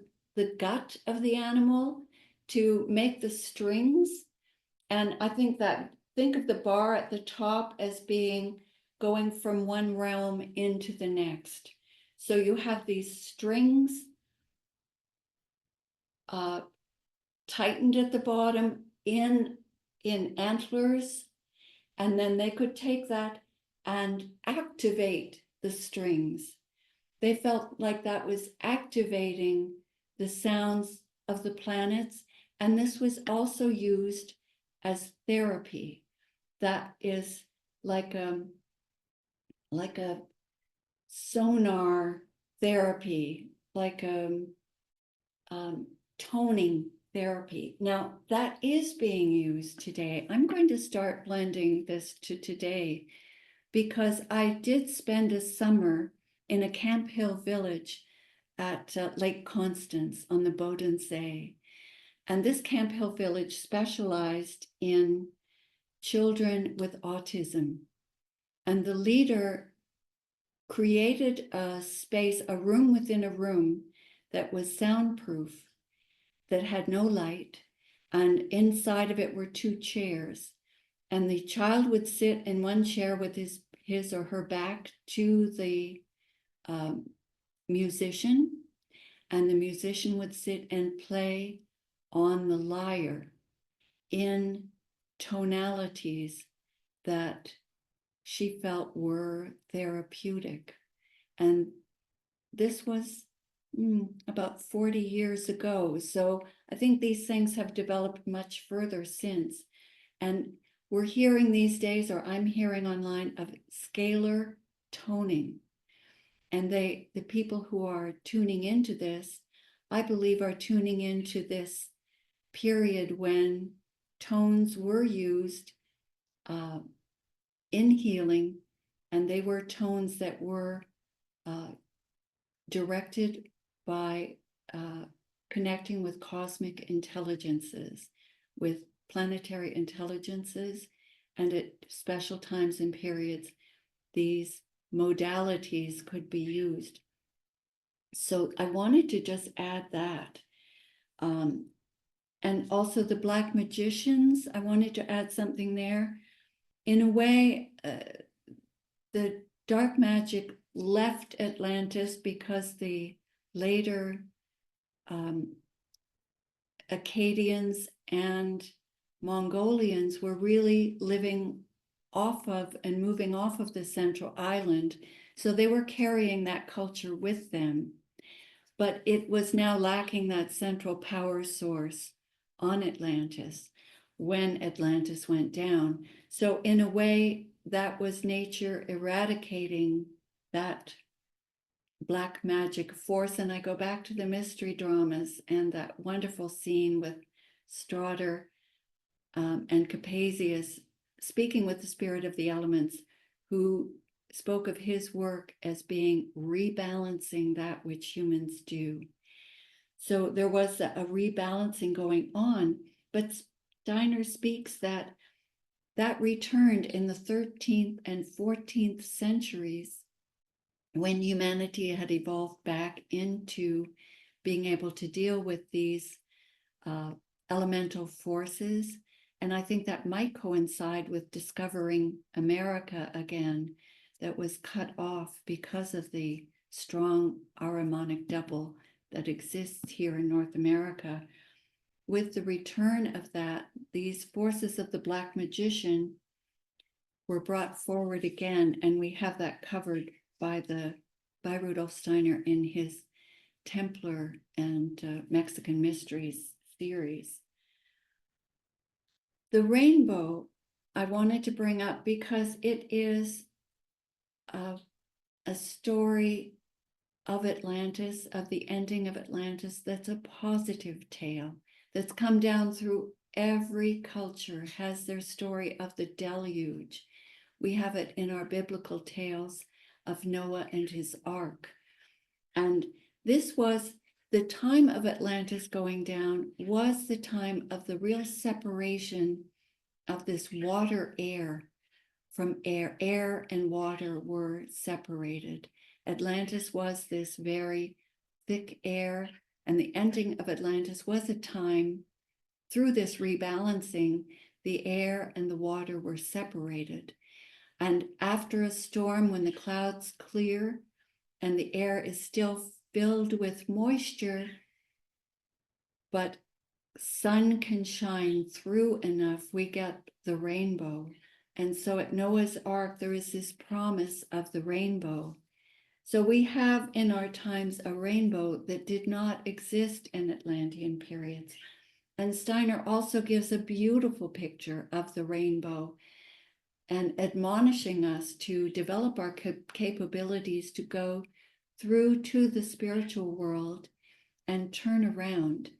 gut of the animal to make the strings. And I think of the bar at the top as being going from one realm into the next. So you have these strings tightened at the bottom in antlers, and then they could take that and activate the strings. They felt like that was activating the sounds of the planets, and this was also used as therapy. That is like a sonar therapy, like toning therapy. Now, that is being used today. I'm going to start blending this to today because I did spend a summer in a Camp Hill village at Lake Constance on the Bodensee. And this Camp Hill village specialized in children with autism. And the leader created a space, a room within a room that was soundproof, that had no light. And inside of it were 2 chairs. And the child would sit in one chair with his or her back to the musician, and the musician would sit and play on the lyre in tonalities that she felt were therapeutic. And this was about 40 years ago. So I think these things have developed much further since. And we're hearing these days, or I'm hearing online, of scalar toning. And the people who are tuning into this, I believe, are tuning into this period when tones were used in healing, and they were tones that were directed by connecting with cosmic intelligences, with planetary intelligences, and at special times and periods, these modalities could be used. So I wanted to just add that. And also the Black magicians, I wanted to add something there. In a way, the dark magic left Atlantis because the later Akkadians and Mongolians were really living off of and moving off of the central island. So they were carrying that culture with them. But it was now lacking that central power source on Atlantis when Atlantis went down. So in a way, that was nature eradicating that Black magic force. And I go back to the mystery dramas and that wonderful scene with Strauder and Capasius speaking with the spirit of the elements, who spoke of his work as being rebalancing that which humans do. So there was a rebalancing going on, but Steiner speaks that returned in the 13th and 14th centuries, when humanity had evolved back into being able to deal with these elemental forces. And I think that might coincide with discovering America again, that was cut off because of the strong Ahrimanic double that exists here in North America. With the return of that, these forces of the Black magician were brought forward again, and we have that covered by Rudolf Steiner in his Templar and Mexican Mysteries series. The rainbow I wanted to bring up because it is a story of Atlantis, of the ending of Atlantis, that's a positive tale that's come down through every culture, has their story of the deluge. We have it in our biblical tales of Noah and his ark. And this was the time of Atlantis going down, was the time of the real separation of this water air from air. Air and water were separated. Atlantis was this very thick air, and the ending of Atlantis was a time, through this rebalancing, the air and the water were separated. And after a storm, when the clouds clear and the air is still filled with moisture, but sun can shine through enough, we get the rainbow. And so at Noah's Ark, there is this promise of the rainbow. So we have in our times a rainbow that did not exist in Atlantean periods. And Steiner also gives a beautiful picture of the rainbow and admonishing us to develop our capabilities to go through to the spiritual world and turn around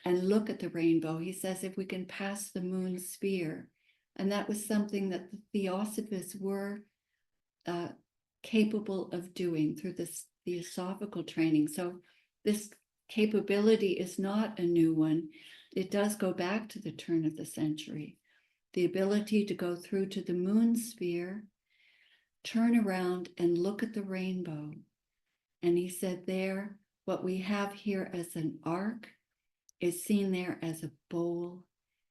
and look at the rainbow. He says, if we can pass the moon sphere, and that was something that the Theosophists were capable of doing through this Theosophical training. So this capability is not a new one. It does go back to the turn of the century. The ability to go through to the moon sphere, turn around and look at the rainbow. And he said there, what we have here as an arc is seen there as a bowl,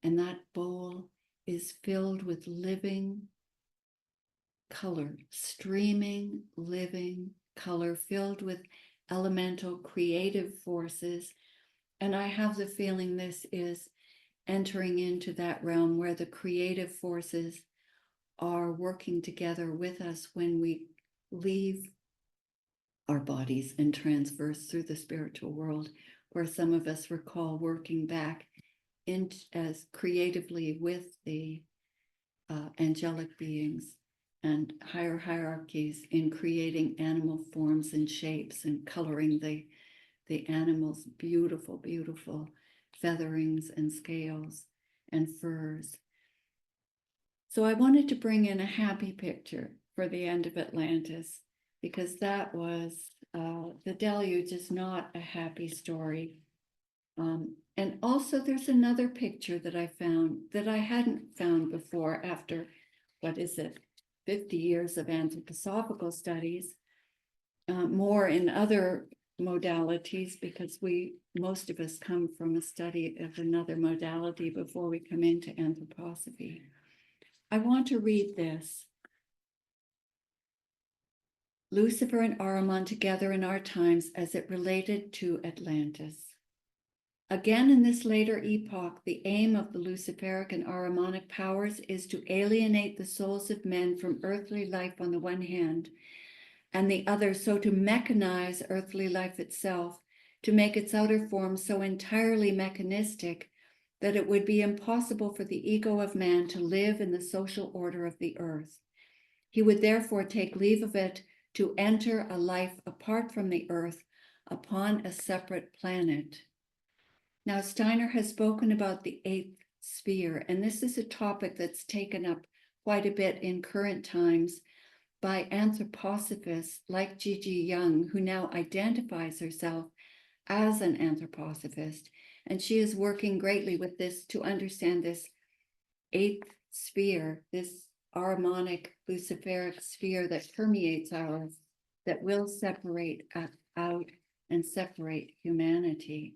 and that bowl is filled with living color, streaming, living color, filled with elemental creative forces. And I have the feeling this is entering into that realm where the creative forces are working together with us when we leave our bodies and transverse through the spiritual world, where some of us recall working back in as creatively with the angelic beings and higher hierarchies in creating animal forms and shapes and coloring the animals' beautiful, beautiful featherings and scales and furs. So I wanted to bring in a happy picture for the end of Atlantis, because that was, the deluge is not a happy story. And also there's another picture that I found that I hadn't found before after, 50 years of anthroposophical studies, more in other modalities, because most of us come from a study of another modality before we come into anthroposophy. I want to read this. Lucifer and Ahriman together in our times as it related to Atlantis. Again, in this later epoch, the aim of the Luciferic and Ahrimanic powers is to alienate the souls of men from earthly life on the one hand, and the other so to mechanize earthly life itself, to make its outer form so entirely mechanistic that it would be impossible for the ego of man to live in the social order of the earth. He would therefore take leave of it to enter a life apart from the earth upon a separate planet. Now, Steiner has spoken about the eighth sphere, and this is a topic that's taken up quite a bit in current times by anthroposophists like Gigi Young, who now identifies herself as an anthroposophist. And she is working greatly with this to understand this eighth sphere, this Ahrimanic Luciferic sphere that permeates ours, that will separate out and separate humanity.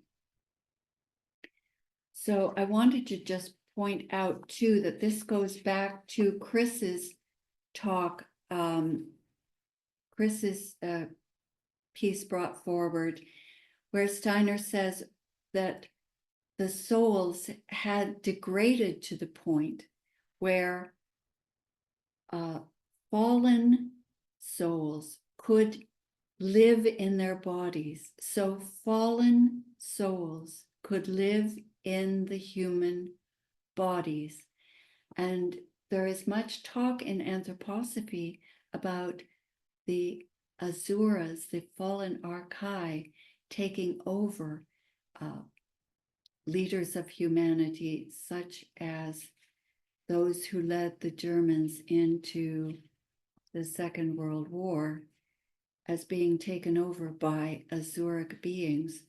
So I wanted to just point out too that this goes back to Chris's talk, Chris's piece brought forward, where Steiner says that the souls had degraded to the point where fallen souls could live in their bodies. So fallen souls could live in the human bodies. And there is much talk in anthroposophy about the Asuras, the fallen archai, taking over leaders of humanity, such as those who led the Germans into the Second World War, as being taken over by Asuric beings.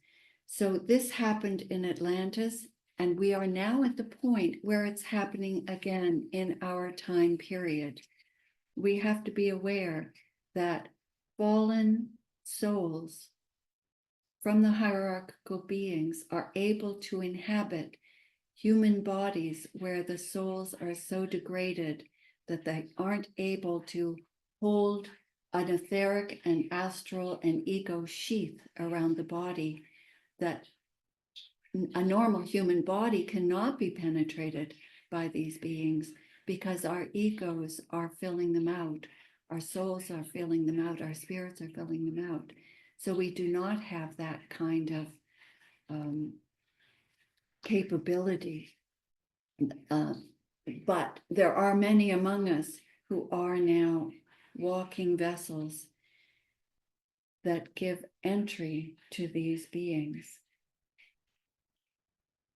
So this happened in Atlantis, and we are now at the point where it's happening again in our time period. We have to be aware that fallen souls from the hierarchical beings are able to inhabit human bodies where the souls are so degraded that they aren't able to hold an etheric and astral and ego sheath around the body, that a normal human body cannot be penetrated by these beings because our egos are filling them out, our souls are filling them out, our spirits are filling them out. So we do not have that kind of capability. But there are many among us who are now walking vessels that give entry to these beings.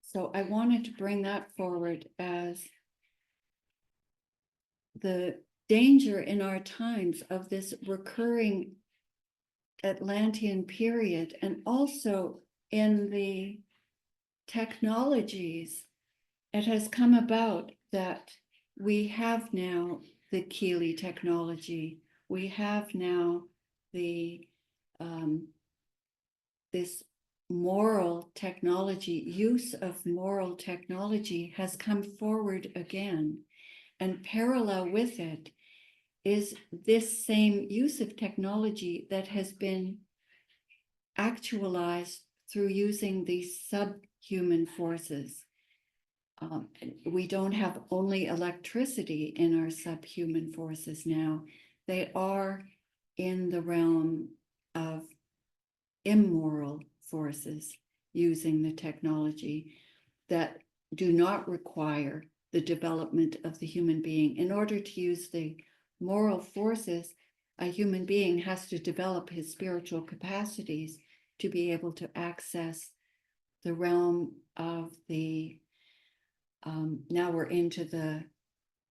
So I wanted to bring that forward as the danger in our times of this recurring Atlantean period, and also in the technologies. It has come about that we have now the Keely technology. We have now the this moral technology, use of moral technology has come forward again. And parallel with it is this same use of technology that has been actualized through using these subhuman forces. We don't have only electricity in our subhuman forces now. They are in the realm of immoral forces using the technology that do not require the development of the human being. In order to use the moral forces, a human being has to develop his spiritual capacities to be able to access the realm of the, now we're into the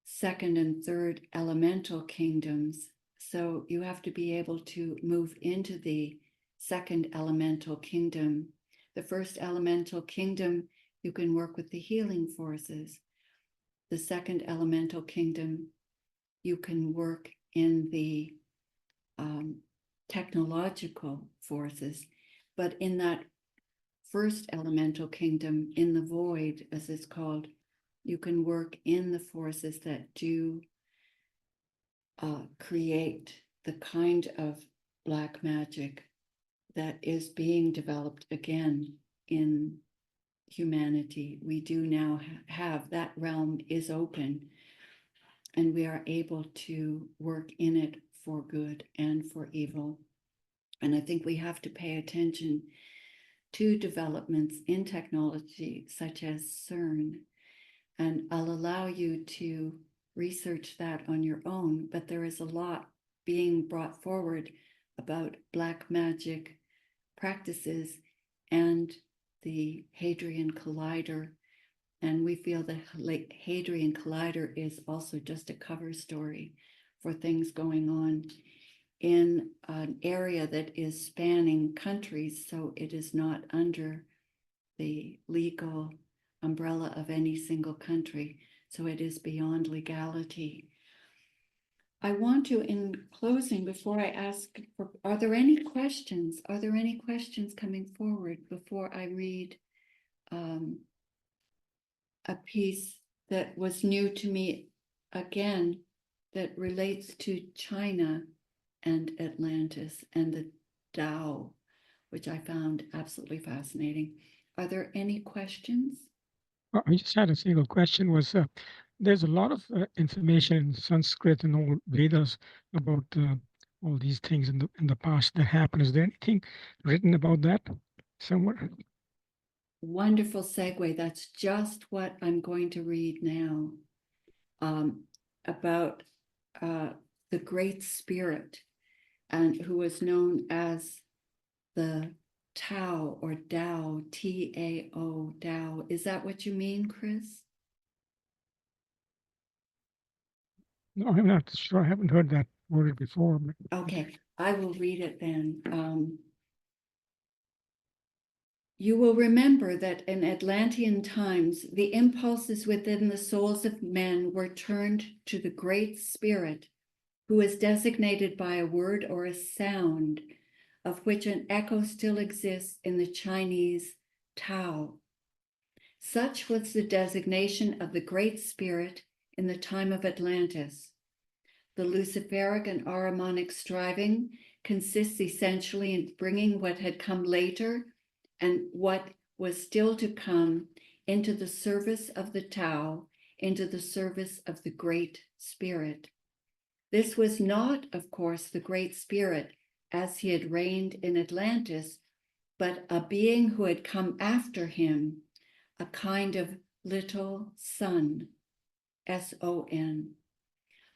second and third elemental kingdoms. So you have to be able to move into the second elemental kingdom. The first elemental kingdom, you can work with the healing forces. The second elemental kingdom, you can work in the technological forces. But in that first elemental kingdom, in the void, as it's called, you can work in the forces that do create the kind of black magic that is being developed again in humanity. We do now have that realm is open, and we are able to work in it for good and for evil. And I think we have to pay attention to developments in technology such as CERN. And I'll allow you to research that on your own, but there is a lot being brought forward about black magic practices and the Hadrian Collider. And we feel the Hadrian Collider is also just a cover story for things going on in an area that is spanning countries, so it is not under the legal umbrella of any single country, so it is beyond legality. I want to, in closing, before I ask, are there any questions? Are there any questions coming forward before I read a piece that was new to me again, that relates to China and Atlantis and the Tao, which I found absolutely fascinating. Are there any questions? I just had a single question. Was there's a lot of information in Sanskrit and all Vedas about all these things in the past that happened. Is there anything written about that somewhere? Wonderful segue. That's just what I'm going to read now, about the Great Spirit, and who was known as the Tao or Tao, T-A-O, Tao. Is that what you mean, Chris? No, I'm not sure. I haven't heard that word before. But Okay, I will read it then. You will remember that in Atlantean times, the impulses within the souls of men were turned to the Great Spirit, who is designated by a word or a sound, of which an echo still exists in the Chinese Tao. Such was the designation of the Great Spirit in the time of Atlantis. The Luciferic and Ahrimanic striving consists essentially in bringing what had come later and what was still to come into the service of the Tao, into the service of the Great Spirit. This was not, of course, the Great Spirit as he had reigned in Atlantis, but a being who had come after him, a kind of little son, S-O-N.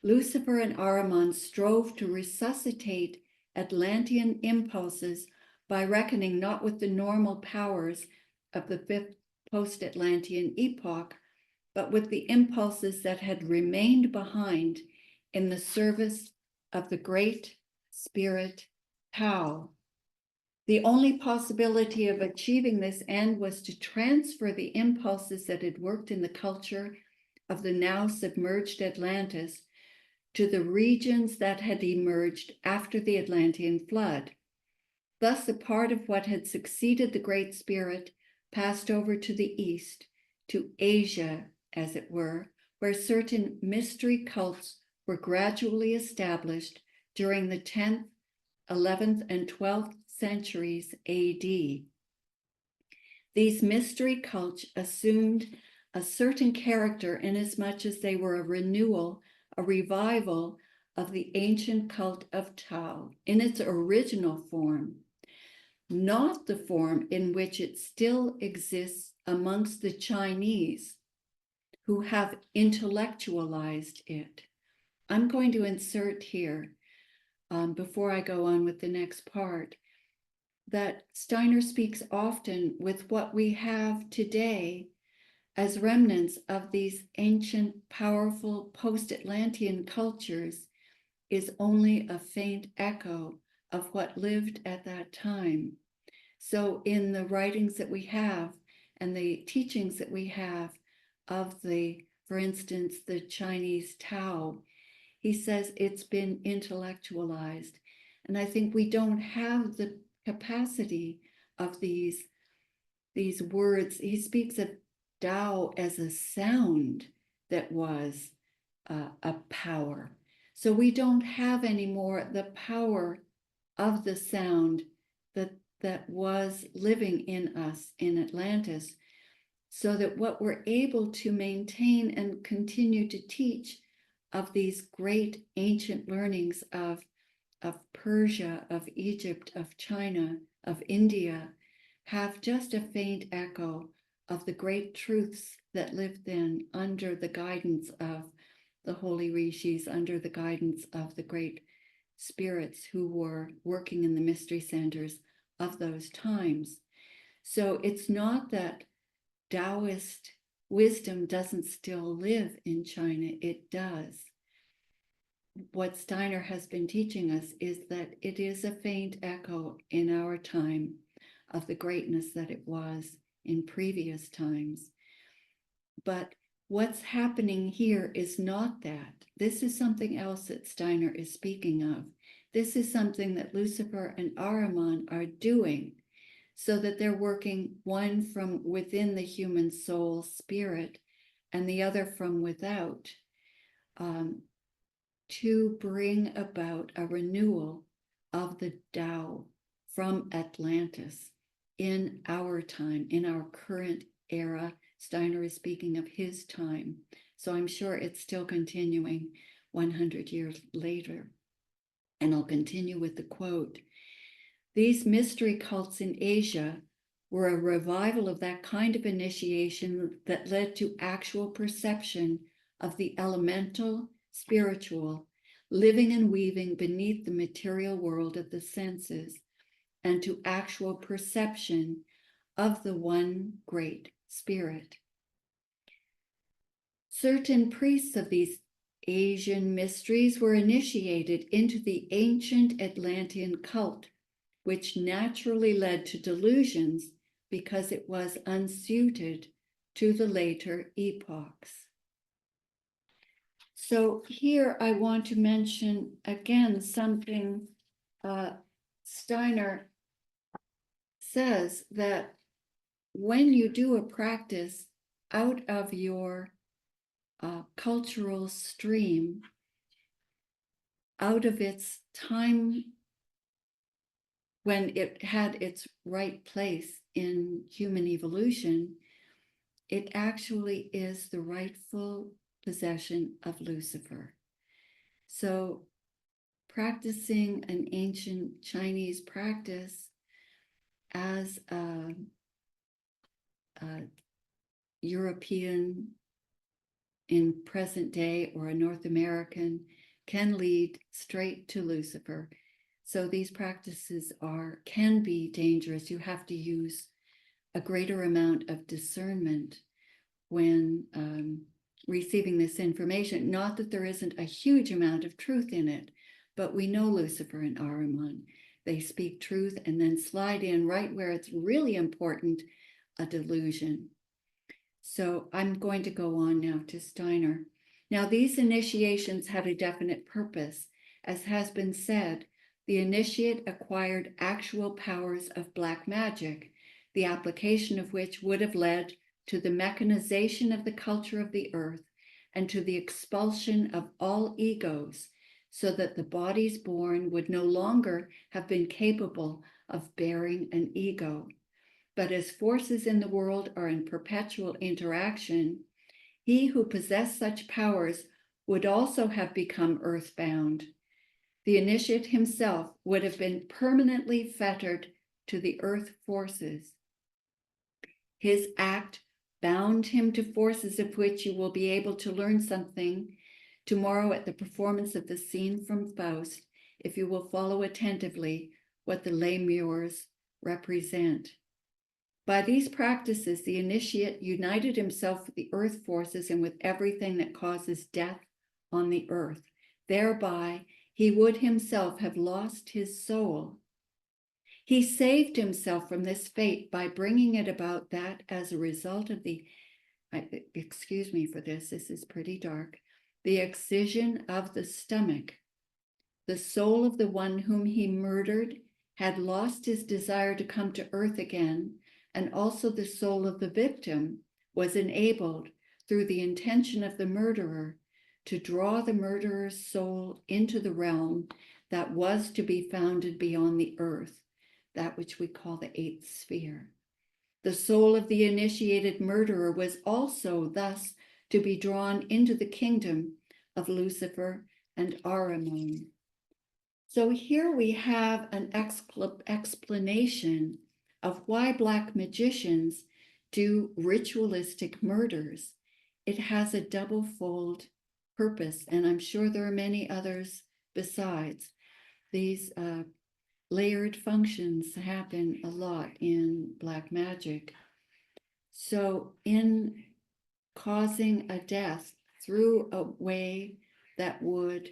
Lucifer and Ahriman strove to resuscitate Atlantean impulses by reckoning not with the normal powers of the fifth post-Atlantean epoch, but with the impulses that had remained behind in the service of the great spirit Tao. The only possibility of achieving this end was to transfer the impulses that had worked in the culture of the now submerged Atlantis to the regions that had emerged after the Atlantean flood. Thus, a part of what had succeeded the Great Spirit passed over to the east, to Asia, as it were, where certain mystery cults were gradually established during the 10th, 11th, and 12th centuries AD. These mystery cults assumed a certain character inasmuch as they were a renewal, a revival of the ancient cult of Tao in its original form, not the form in which it still exists amongst the Chinese who have intellectualized it. I'm going to insert here, before I go on with the next part, that Steiner speaks often with what we have today as remnants of these ancient, powerful post-Atlantean cultures is only a faint echo of what lived at that time. So in the writings that we have and the teachings that we have of the, for instance, the Chinese Tao, he says it's been intellectualized. And I think we don't have the capacity of these words. He speaks of Tao as a sound that was a power. So we don't have anymore the power of the sound that was living in us in Atlantis, so that what we're able to maintain and continue to teach of these great ancient learnings of Persia, of Egypt, of China, of India, have just a faint echo of the great truths that lived then under the guidance of the holy rishis, under the guidance of the great spirits who were working in the mystery centers of those times. So it's not that Taoist wisdom doesn't still live in China, it does. What Steiner has been teaching us is that it is a faint echo in our time of the greatness that it was in previous times. But what's happening here is not that. This is something else that Steiner is speaking of. This is something that Lucifer and Ahriman are doing, so that they're working one from within the human soul spirit and the other from without, to bring about a renewal of the Tao from Atlantis in our time, in our current era. Steiner is speaking of his time, so I'm sure it's still continuing 100 years later. And I'll continue with the quote. These mystery cults in Asia were a revival of that kind of initiation that led to actual perception of the elemental, spiritual, living and weaving beneath the material world of the senses, and to actual perception of the one great spirit. Certain priests of these Asian mysteries were initiated into the ancient Atlantean cult, which naturally led to delusions because it was unsuited to the later epochs. So here I want to mention again something Steiner says, that when you do a practice out of your cultural stream, out of its time when it had its right place in human evolution, it actually is the rightful possession of Lucifer. So practicing an ancient Chinese practice as a European in present day or a North American can lead straight to Lucifer. So these practices can be dangerous. You have to use a greater amount of discernment when receiving this information. Not that there isn't a huge amount of truth in it, but we know Lucifer and Ahriman. They speak truth and then slide in right where it's really important, a delusion. So I'm going to go on now to Steiner. Now, these initiations have a definite purpose. As has been said, the initiate acquired actual powers of black magic, the application of which would have led to the mechanization of the culture of the earth and to the expulsion of all egos, so that the bodies born would no longer have been capable of bearing an ego. But as forces in the world are in perpetual interaction, he who possessed such powers would also have become earthbound. The initiate himself would have been permanently fettered to the earth forces. His act bound him to forces of which you will be able to learn something tomorrow at the performance of the scene from Faust, if you will follow attentively what the lemures represent. By these practices, the initiate united himself with the earth forces and with everything that causes death on the earth. Thereby, he would himself have lost his soul. He saved himself from this fate by bringing it about that as a result of excuse me for this is pretty dark, the excision of the stomach. The soul of the one whom he murdered had lost his desire to come to earth again, and also the soul of the victim was enabled, through the intention of the murderer, to draw the murderer's soul into the realm that was to be founded beyond the earth, that which we call the eighth sphere. The soul of the initiated murderer was also thus to be drawn into the kingdom of Lucifer and Ahriman. So here we have an explanation of why black magicians do ritualistic murders. It has a double-fold purpose, and I'm sure there are many others besides. These layered functions happen a lot in black magic. So in causing a death through a way that would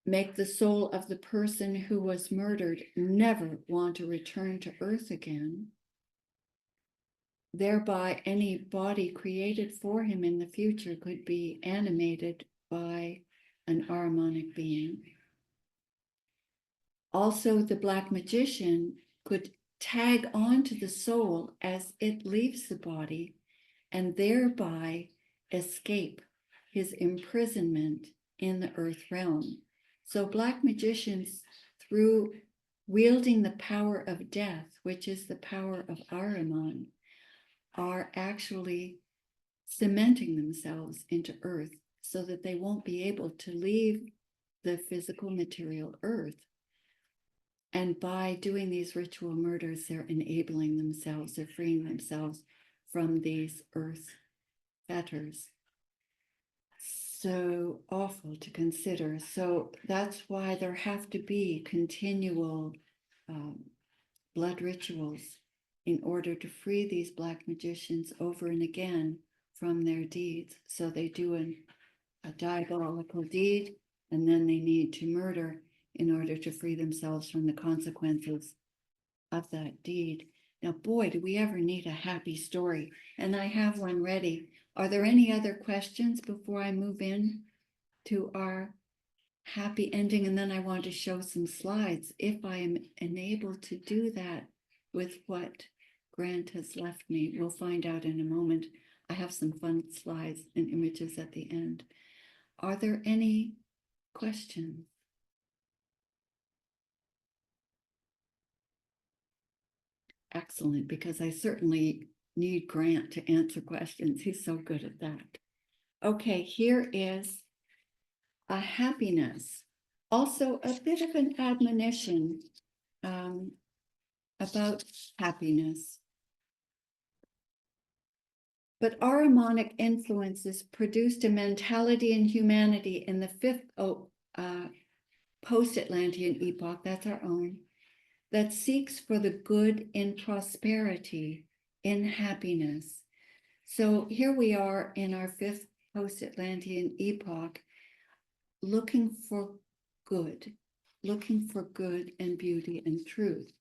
make the soul of the person who was murdered never want to return to earth again, thereby any body created for him in the future could be animated by an Ahrimanic being. Also, the black magician could tag on to the soul as it leaves the body and thereby escape his imprisonment in the earth realm. So black magicians, through wielding the power of death, which is the power of Ahriman, are actually cementing themselves into earth so that they won't be able to leave the physical material earth. And by doing these ritual murders, they're enabling themselves, they're freeing themselves from these earth fetters. So awful to consider. So that's why there have to be continual blood rituals in order to free these black magicians over and again from their deeds. So they do a diabolical deed, and then they need to murder in order to free themselves from the consequences of that deed. Now, boy, do we ever need a happy story. And I have one ready. Are there any other questions before I move in to our happy ending? And then I want to show some slides, if I am enabled to do that with what Grant has left me. We'll find out in a moment. I have some fun slides and images at the end. Are there any questions? Excellent, because I certainly need Grant to answer questions. He's so good at that. Okay, here is a happiness. Also a bit of an admonition about happiness. But Ahrimanic influences produced a mentality in humanity in the fifth post-Atlantean epoch, that's our own, that seeks for the good in prosperity, in happiness. So here we are in our fifth post-Atlantean epoch, looking for good and beauty and truth.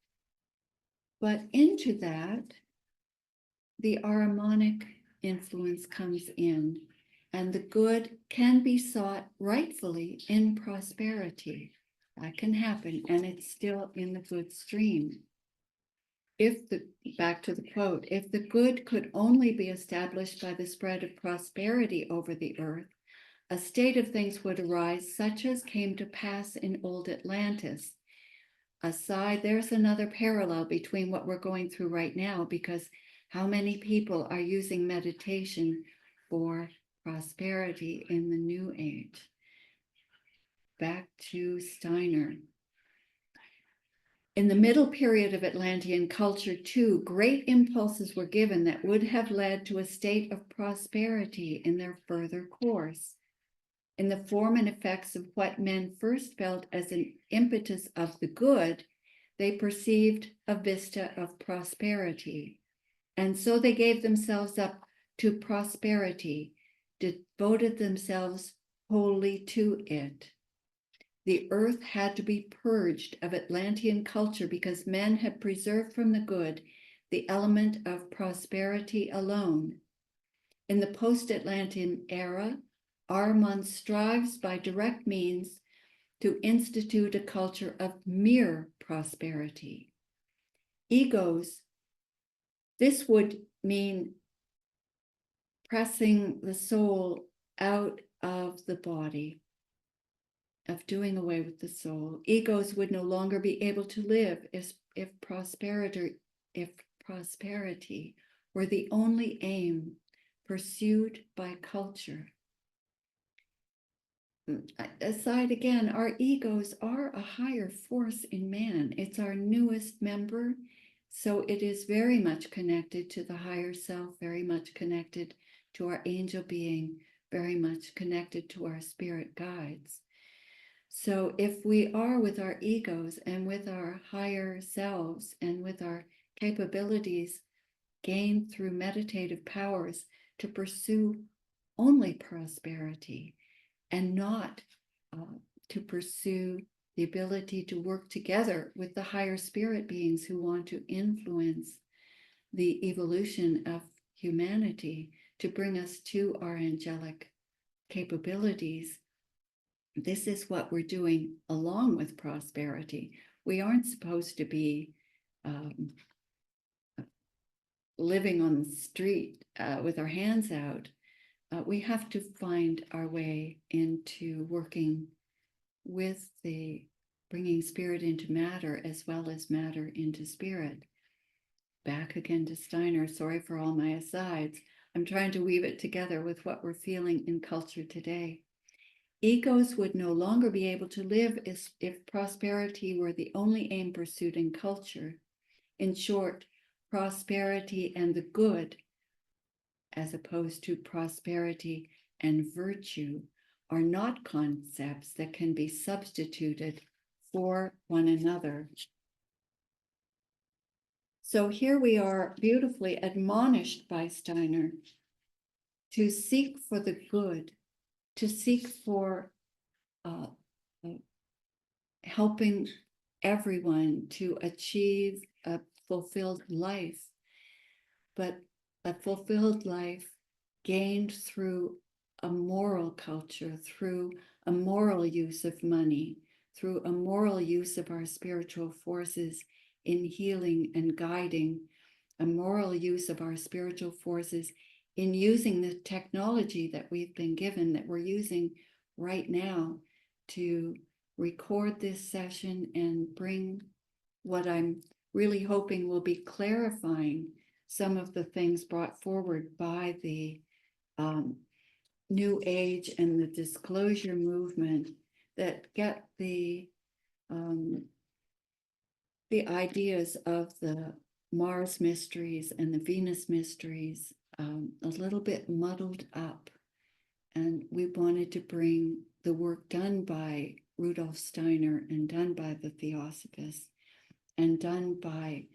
But into that, the Ahrimanic influence comes in, and the good can be sought rightfully in prosperity. That can happen, and it's still in the good stream. Back to the quote, if the good could only be established by the spread of prosperity over the earth, a state of things would arise such as came to pass in old Atlantis. Aside, there's another parallel between what we're going through right now, because how many people are using meditation for prosperity in the new age? Back to Steiner. In the middle period of Atlantean culture, too, great impulses were given that would have led to a state of prosperity in their further course. In the form and effects of what men first felt as an impetus of the good, they perceived a vista of prosperity. And so they gave themselves up to prosperity, devoted themselves wholly to it. The earth had to be purged of Atlantean culture because men had preserved from the good the element of prosperity alone. In the post-Atlantean era, Ahriman strives by direct means to institute a culture of mere prosperity. Egos, this would mean pressing the soul out of the body, of doing away with the soul. Egos would no longer be able to live if prosperity were the only aim pursued by culture. Aside again, our egos are a higher force in man. It's our newest member, so it is very much connected to the higher self, very much connected to our angel being, very much connected to our spirit guides. So if we are with our egos and with our higher selves and with our capabilities gained through meditative powers to pursue only prosperity and not to pursue the ability to work together with the higher spirit beings who want to influence the evolution of humanity to bring us to our angelic capabilities. This is what we're doing along with prosperity. We aren't supposed to be living on the street with our hands out. We have to find our way into working with the bringing spirit into matter as well as matter into spirit. Back again to Steiner. Sorry for all my asides. I'm trying to weave it together with what we're feeling in culture today. Egos would no longer be able to live if prosperity were the only aim pursued in culture. In short, prosperity and the good, as opposed to prosperity and virtue, are not concepts that can be substituted for one another. So here we are beautifully admonished by Steiner to seek for the good, to seek for helping everyone to achieve a fulfilled life, but a fulfilled life gained through a moral culture, through a moral use of money, through a moral use of our spiritual forces in healing and guiding, a moral use of our spiritual forces in using the technology that we've been given, that we're using right now to record this session and bring what I'm really hoping will be clarifying some of the things brought forward by the New Age and the disclosure movement that get the ideas of the Mars mysteries and the Venus mysteries a little bit muddled up. And we wanted to bring the work done by Rudolf Steiner and done by the Theosophists and done by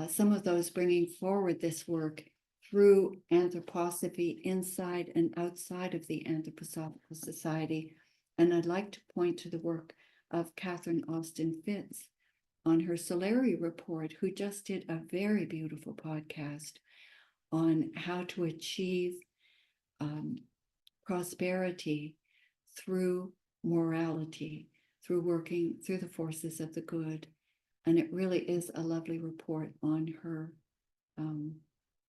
some of those bringing forward this work through anthroposophy inside and outside of the Anthroposophical Society. And I'd like to point to the work of Catherine Austin Fitz on her Solari report, who just did a very beautiful podcast on how to achieve prosperity through morality, through working through the forces of the good. And it really is a lovely report on her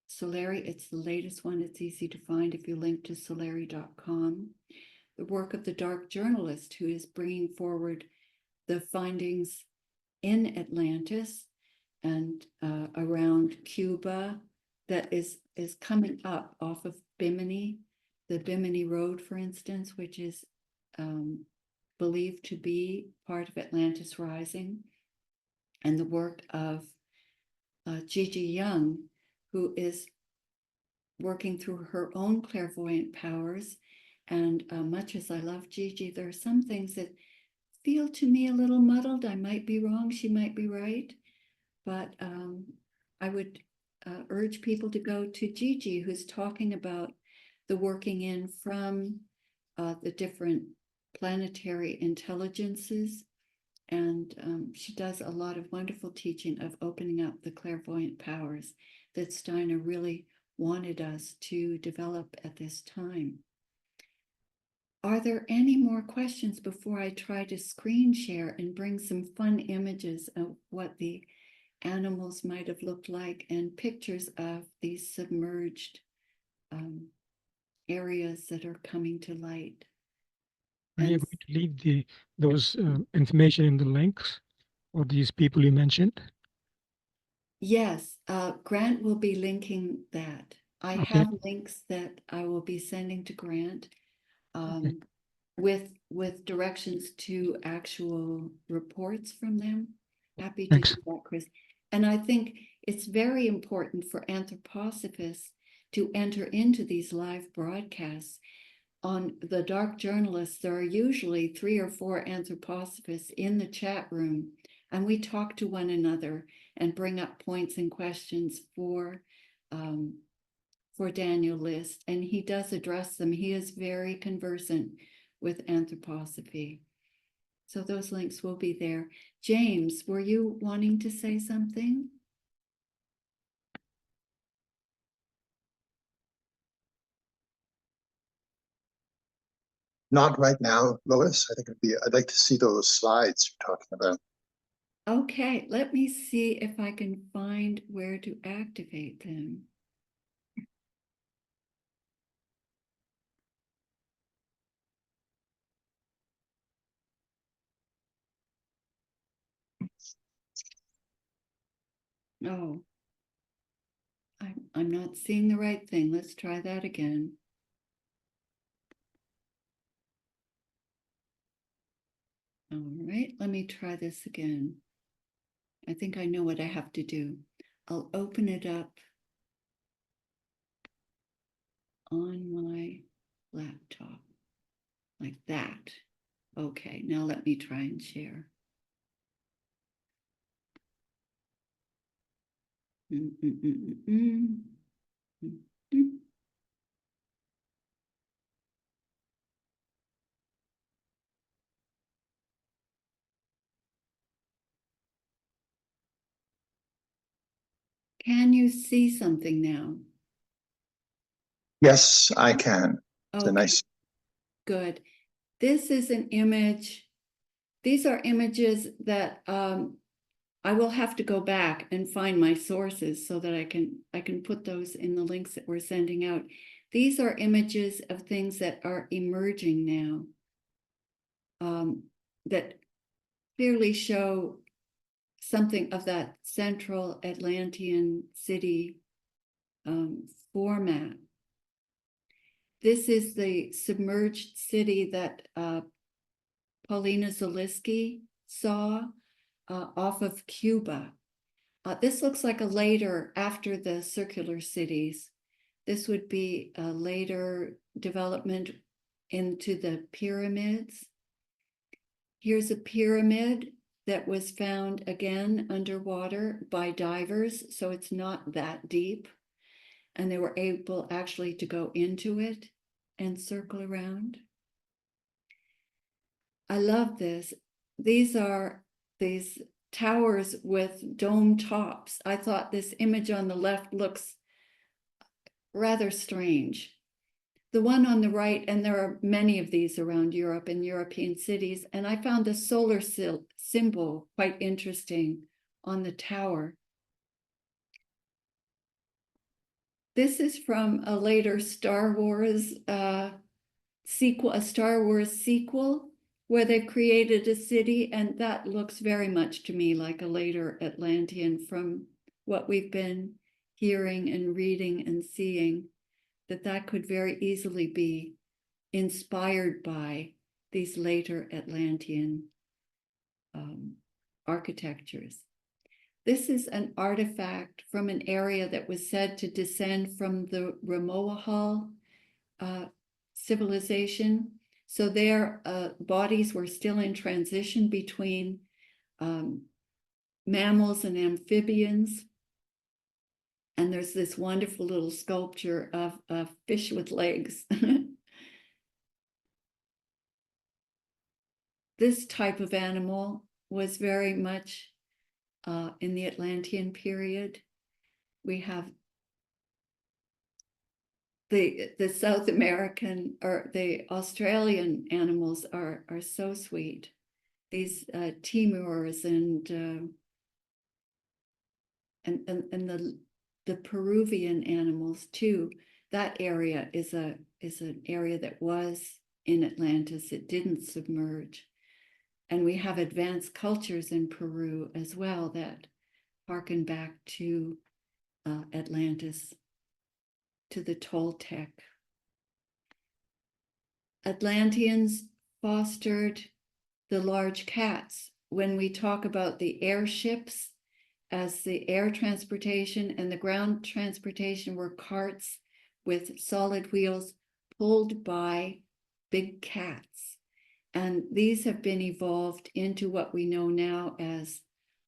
Solari. It's the latest one. It's easy to find if you link to solari.com. The work of the dark journalist who is bringing forward the findings in Atlantis and around Cuba that is coming up off of Bimini, the Bimini Road, for instance, which is believed to be part of Atlantis Rising, and the work of Gigi Young, who is working through her own clairvoyant powers. And much as I love Gigi, there are some things that feel to me a little muddled. I might be wrong, she might be right, but I would urge people to go to Gigi, who's talking about the working in from the different planetary intelligences. And she does a lot of wonderful teaching of opening up the clairvoyant powers that Steiner really wanted us to develop at this time. Are there any more questions before I try to screen share and bring some fun images of what the animals might have looked like and pictures of these submerged areas that are coming to light? Are you going to leave those information in the links for these people you mentioned? Yes, Grant will be linking that. I Okay. have links that I will be sending to Grant with directions to actual reports from them. Happy to Thanks. do that, Chris. And I think it's very important for anthroposophists to enter into these live broadcasts. On the Dark Journalists, there are usually 3 or 4 anthroposophists in the chat room, and we talk to one another and bring up points and questions for Daniel List, and he does address them. He is very conversant with anthroposophy. So those links will be there. James, were you wanting to say something? Not right now, Lois. I think I'd like to see those slides you're talking about. Okay, let me see if I can find where to activate them. Oh, I'm not seeing the right thing. Let's try that again. All right, let me try this again. I think I know what I have to do. I'll open it up on my laptop like that. Okay, now let me try and share. Can you see something now? Yes, I can. It's a Okay, nice. good. This is an image. These are images that I will have to go back and find my sources so that I can put those in the links that we're sending out. These are images of things that are emerging now that clearly show something of that central Atlantean city format. This is the submerged city that Paulina Zaleski saw off of Cuba. This looks like a later, after the circular cities. This would be a later development into the pyramids. Here's a pyramid that was found again underwater by divers, so it's not that deep. And they were able actually to go into it and circle around. I love this. These are these towers with dome tops. I thought this image on the left looks rather strange. The one on the right, and there are many of these around Europe and European cities, and I found the solar symbol quite interesting on the tower. This is from a later Star Wars sequel, a Star Wars sequel, where they've created a city, and that looks very much to me like a later Atlantean from what we've been hearing and reading and seeing, that could very easily be inspired by these later Atlantean architectures. This is an artifact from an area that was said to descend from the Ramoahal civilization. So their bodies were still in transition between mammals and amphibians. And there's this wonderful little sculpture of a fish with legs. This type of animal was very much in the Atlantean period. We have the South American or the Australian animals are so sweet. These Timurs and the Peruvian animals too. That area is an area that was in Atlantis. It didn't submerge. And we have advanced cultures in Peru as well that harken back to Atlantis, to the Toltec. Atlanteans fostered the large cats. When we talk about the airships as the air transportation and the ground transportation were carts with solid wheels pulled by big cats. And these have been evolved into what we know now as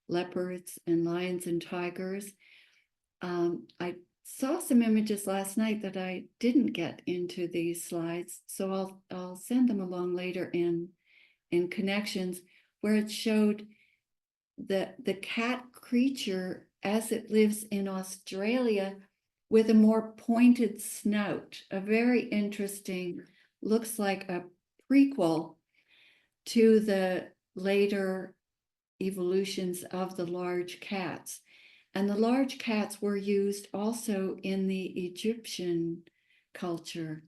leopards and lions and tigers. I saw some images last night that I didn't get into these slides, so I'll send them along later in connections, where it showed the cat creature as it lives in Australia with a more pointed snout, a very interesting, looks like a prequel to the later evolutions of the large cats. And the large cats were used also in the Egyptian culture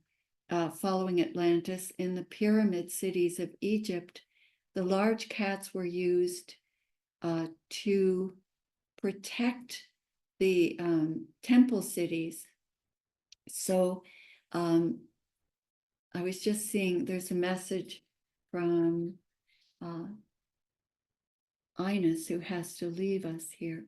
following Atlantis. In the pyramid cities of Egypt, the large cats were used to protect the temple cities. So I was just seeing there's a message from Ines, who has to leave us here.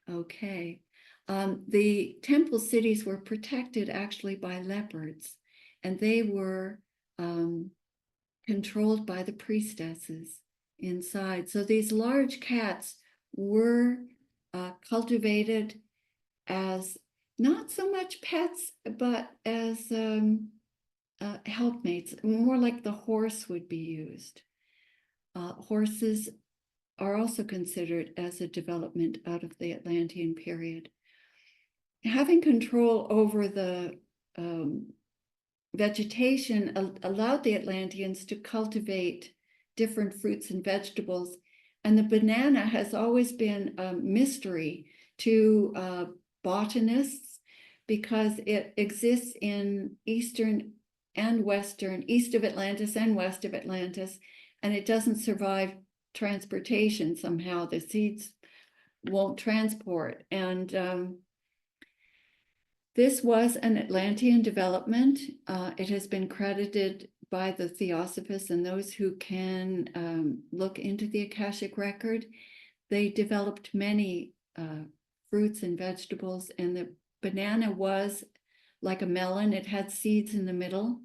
Okay. The temple cities were protected actually by leopards, and they were controlled by the priestesses inside. So these large cats were cultivated as not so much pets, but as helpmates, more like the horse would be used. Horses are also considered as a development out of the Atlantean period. Having control over the vegetation allowed the Atlanteans to cultivate different fruits and vegetables. And the banana has always been a mystery to botanists, because it exists in eastern and western, east of Atlantis and west of Atlantis, and it doesn't survive transportation somehow. The seeds won't transport. And this was an Atlantean development. It has been credited by the Theosophists and those who can look into the Akashic record. They developed many fruits and vegetables, and the banana was like a melon. It had seeds in the middle,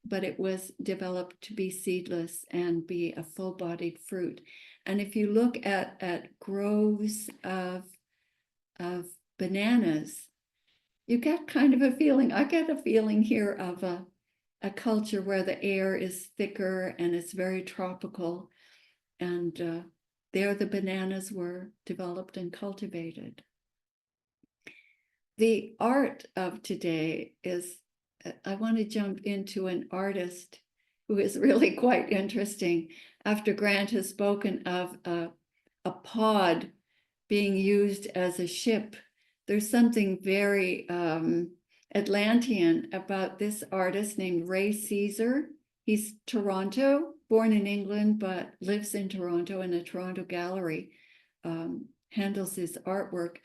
but it was developed to be seedless and be a full-bodied fruit. And if you look at groves of bananas, you get kind of a feeling, I get a feeling here of a culture where the air is thicker and it's very tropical. And there the bananas were developed and cultivated. The art of today is, I want to jump into an artist who is really quite interesting. After Grant has spoken of a pod being used as a ship, there's something very Atlantean about this artist named Ray Caesar. He's Toronto, born in England, but lives in Toronto in a Toronto gallery, handles his artwork.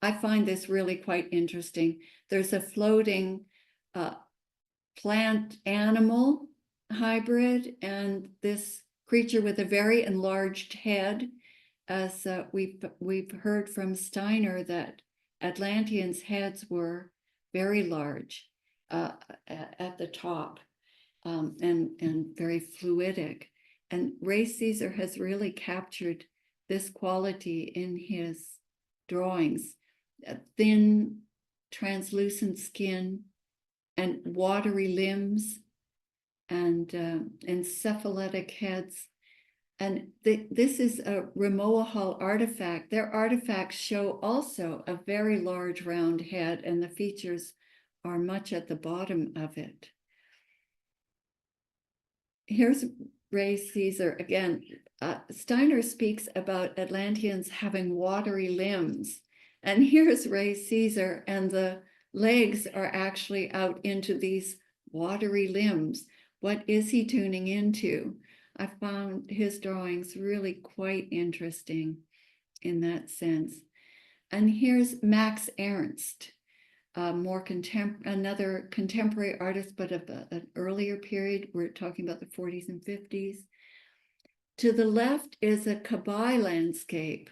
I find this really quite interesting. There's a floating plant animal hybrid and this creature with a very enlarged head. As we've heard from Steiner that Atlanteans' heads were very large at the top and very fluidic. And Ray Caesar has really captured this quality in his drawings. Thin, translucent skin and watery limbs and encephalitic heads. And this is a Remoahal artifact. Their artifacts show also a very large round head, and the features are much at the bottom of it. Here's Ray Caesar again. Steiner speaks about Atlanteans having watery limbs. And here's Ray Caesar, and the legs are actually out into these watery limbs. What is he tuning into? I found his drawings really quite interesting in that sense. And here's Max Ernst, another contemporary artist, but of an earlier period. We're talking about the 40s and 50s. To the left is a Kabai landscape.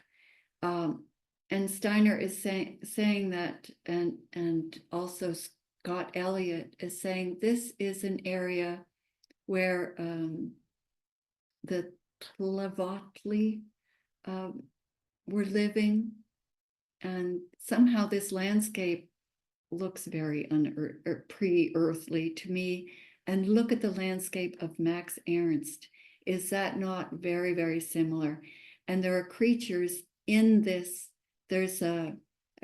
And Steiner is saying that, and also Scott-Elliot is saying this is an area where the Tlavatli were living, and somehow this landscape looks very pre-earthly to me. And look at the landscape of Max Ernst. Is that not very, very similar? And there are creatures in this. There's a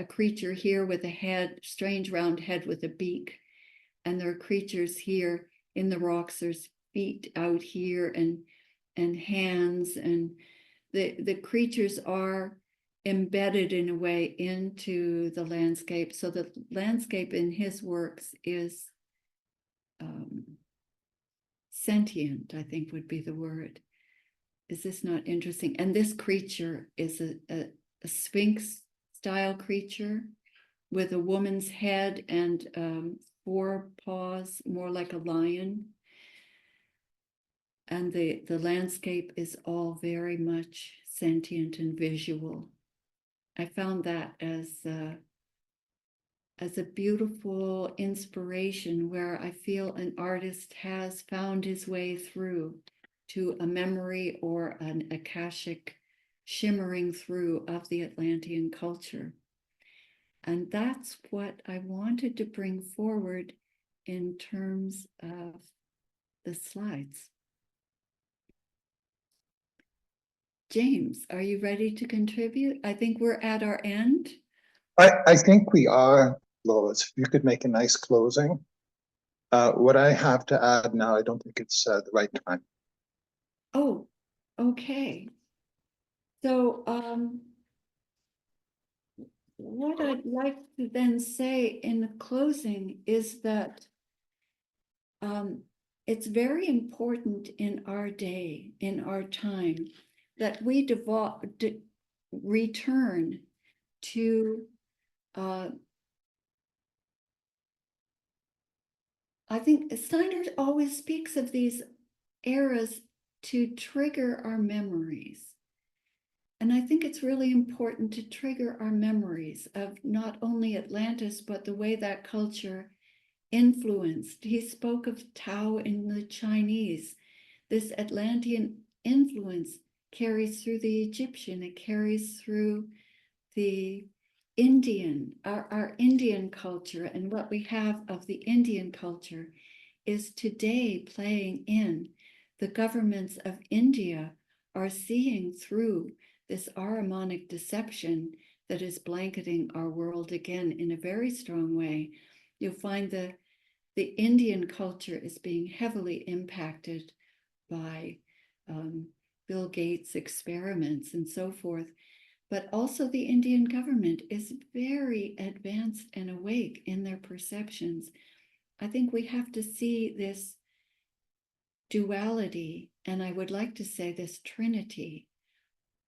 creature here with a head, strange round head with a beak. And there are creatures here in the rocks. There's feet out here and hands. And the creatures are embedded in a way into the landscape. So the landscape in his works is sentient, I think would be the word. Is this not interesting? And this creature is a Sphinx style creature with a woman's head and 4 paws, more like a lion. And the landscape is all very much sentient and visual. I found that as a beautiful inspiration where I feel an artist has found his way through to a memory or an Akashic shimmering through of the Atlantean culture. And that's what I wanted to bring forward in terms of the slides. James, are you ready to contribute? I think we're at our end. I think we are, Lois. If you could make a nice closing. What I have to add now, I don't think it's the right time. Oh, okay. So what I'd like to then say in the closing is that it's very important in our day, in our time, that we return to I think Steiner always speaks of these eras to trigger our memories. And I think it's really important to trigger our memories of not only Atlantis, but the way that culture influenced. He spoke of Tao in the Chinese. This Atlantean influence carries through the Egyptian, it carries through the Indian, our Indian culture. And what we have of the Indian culture is today playing in. The governments of India are seeing through this Ahrimanic deception that is blanketing our world again in a very strong way. You'll find the Indian culture is being heavily impacted by Bill Gates' experiments and so forth. But also the Indian government is very advanced and awake in their perceptions. I think we have to see this duality, and I would like to say this trinity,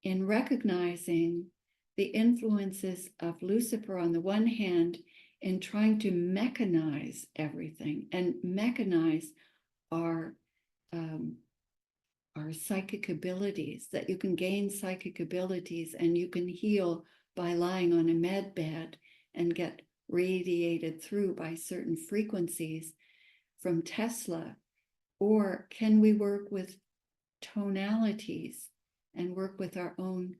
in recognizing the influences of Lucifer on the one hand in trying to mechanize everything and mechanize our psychic abilities, that you can gain psychic abilities and you can heal by lying on a med bed and get radiated through by certain frequencies from Tesla. Or can we work with tonalities and work with our own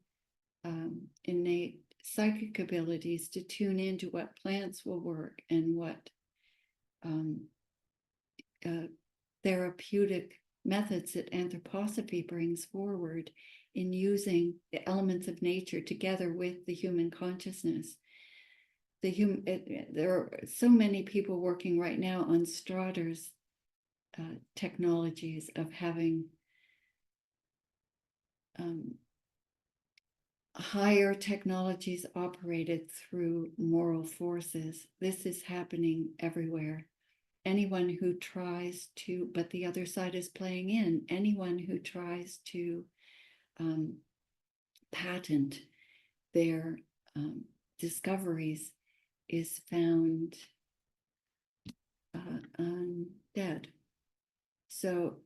innate psychic abilities to tune into what plants will work and what therapeutic methods that anthroposophy brings forward in using the elements of nature together with the human consciousness. There are so many people working right now on Strahler's technologies of having higher technologies operated through moral forces. This is happening everywhere. Anyone who tries to, but the other side is playing in, anyone who tries to patent their discoveries is found dead. So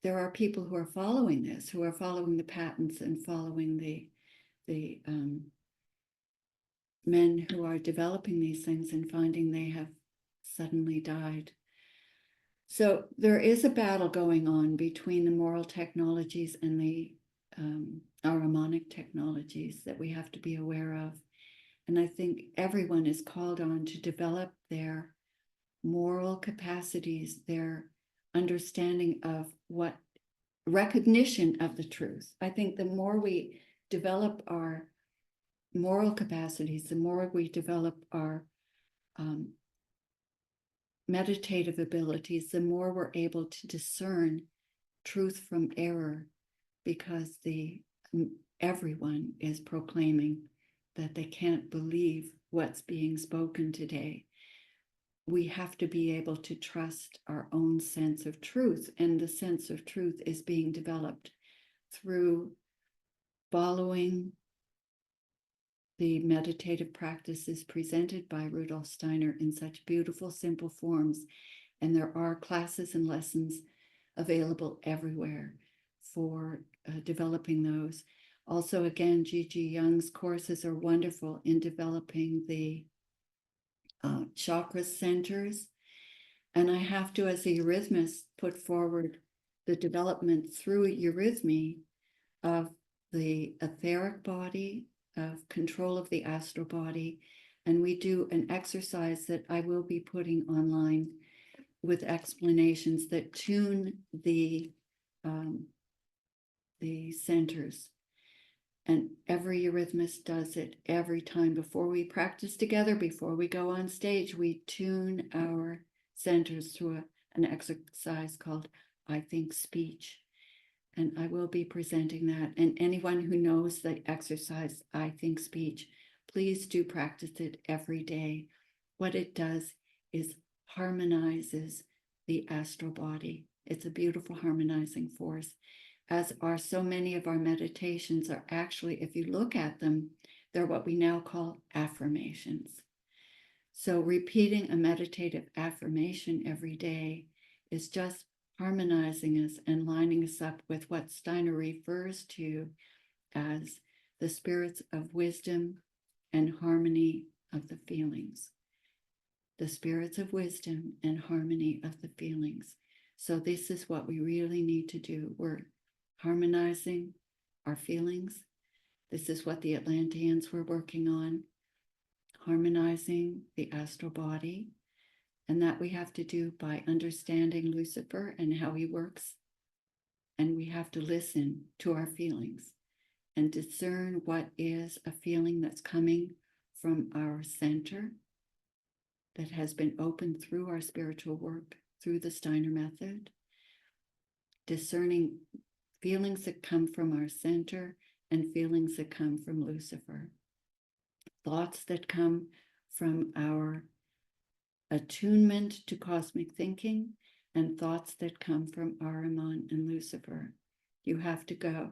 there are people who are following this, who are following the patents and following the men who are developing these things and finding they have suddenly died. So there is a battle going on between the moral technologies and the Ahrimanic technologies that we have to be aware of. And I think everyone is called on to develop their moral capacities, their understanding of what recognition of the truth. I think the more we develop our moral capacities, the more we develop our meditative abilities, the more we're able to discern truth from error, because everyone is proclaiming that they can't believe what's being spoken today. We have to be able to trust our own sense of truth, and the sense of truth is being developed through following the meditative practices presented by Rudolf Steiner in such beautiful, simple forms. And there are classes and lessons available everywhere for developing those. Also, again, Gigi Young's courses are wonderful in developing the chakra centers. And I have to, as a eurythmist, put forward the development through eurythmy of the etheric body, of control of the astral body. And we do an exercise that I will be putting online with explanations that tune the centers. And every eurythmist does it every time. Before we practice together, before we go on stage, we tune our centers through an exercise called I Think Speech. And I will be presenting that. And anyone who knows the exercise, I Think Speech, please do practice it every day. What it does is harmonizes the astral body. It's a beautiful harmonizing force, as are so many of our meditations are actually, if you look at them, they're what we now call affirmations. So repeating a meditative affirmation every day is just harmonizing us and lining us up with what Steiner refers to as the spirits of wisdom and harmony of the feelings. the spirits of wisdom and harmony of the feelings. So this is what we really need to do. We're harmonizing our feelings. This is what the Atlanteans were working on, harmonizing the astral body. And that we have to do by understanding Lucifer and how he works. And we have to listen to our feelings and discern what is a feeling that's coming from our center that has been opened through our spiritual work, through the Steiner method. Discerning feelings that come from our center and feelings that come from Lucifer. Thoughts that come from our attunement to cosmic thinking and thoughts that come from Ahriman and Lucifer. You have to go,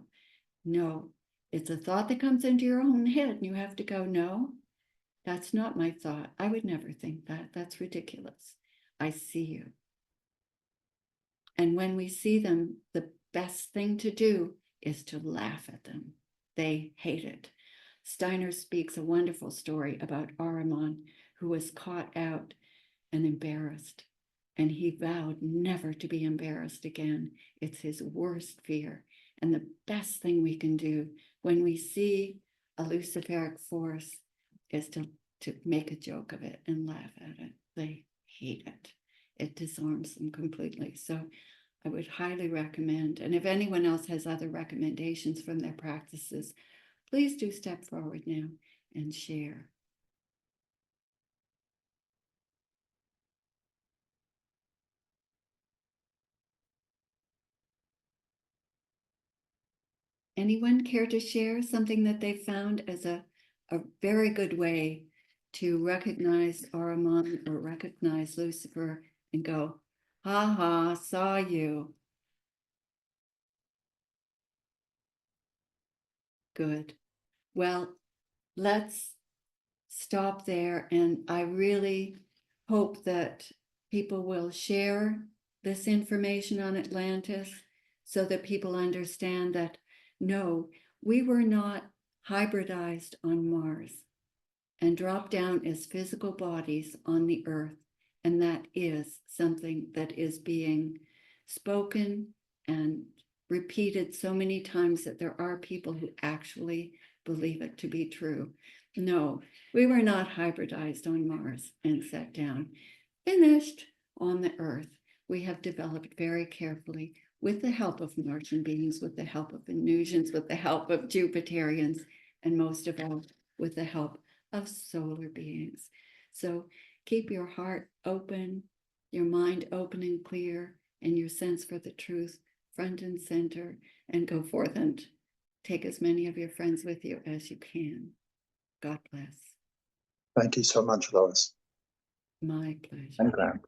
no, it's a thought that comes into your own head and you have to go, no, that's not my thought. I would never think that. That's ridiculous. I see you. And when we see them, the best thing to do is to laugh at them. They hate it. Steiner speaks a wonderful story about Ahriman, who was caught out and embarrassed. And he vowed never to be embarrassed again. It's his worst fear. And the best thing we can do when we see a Luciferic force is to make a joke of it and laugh at it. They hate it. It disarms them completely. So I would highly recommend, and if anyone else has other recommendations from their practices, please do step forward now and share. Anyone care to share something that they found as a very good way to recognize Ahriman or recognize Lucifer and go, ha ha, saw you. Good. Well, let's stop there. And I really hope that people will share this information on Atlantis so that people understand that no, we were not hybridized on Mars and dropped down as physical bodies on the Earth. And that is something that is being spoken and repeated so many times that there are people who actually believe it to be true. No, we were not hybridized on Mars and set down, finished on the Earth. We have developed very carefully with the help of Martian beings, with the help of Venusians, with the help of Jupiterians, and most of all, with the help of solar beings. So keep your heart open, your mind open and clear, and your sense for the truth front and center, and go forth and take as many of your friends with you as you can. God bless. Thank you so much, Lois. My pleasure. And Graham.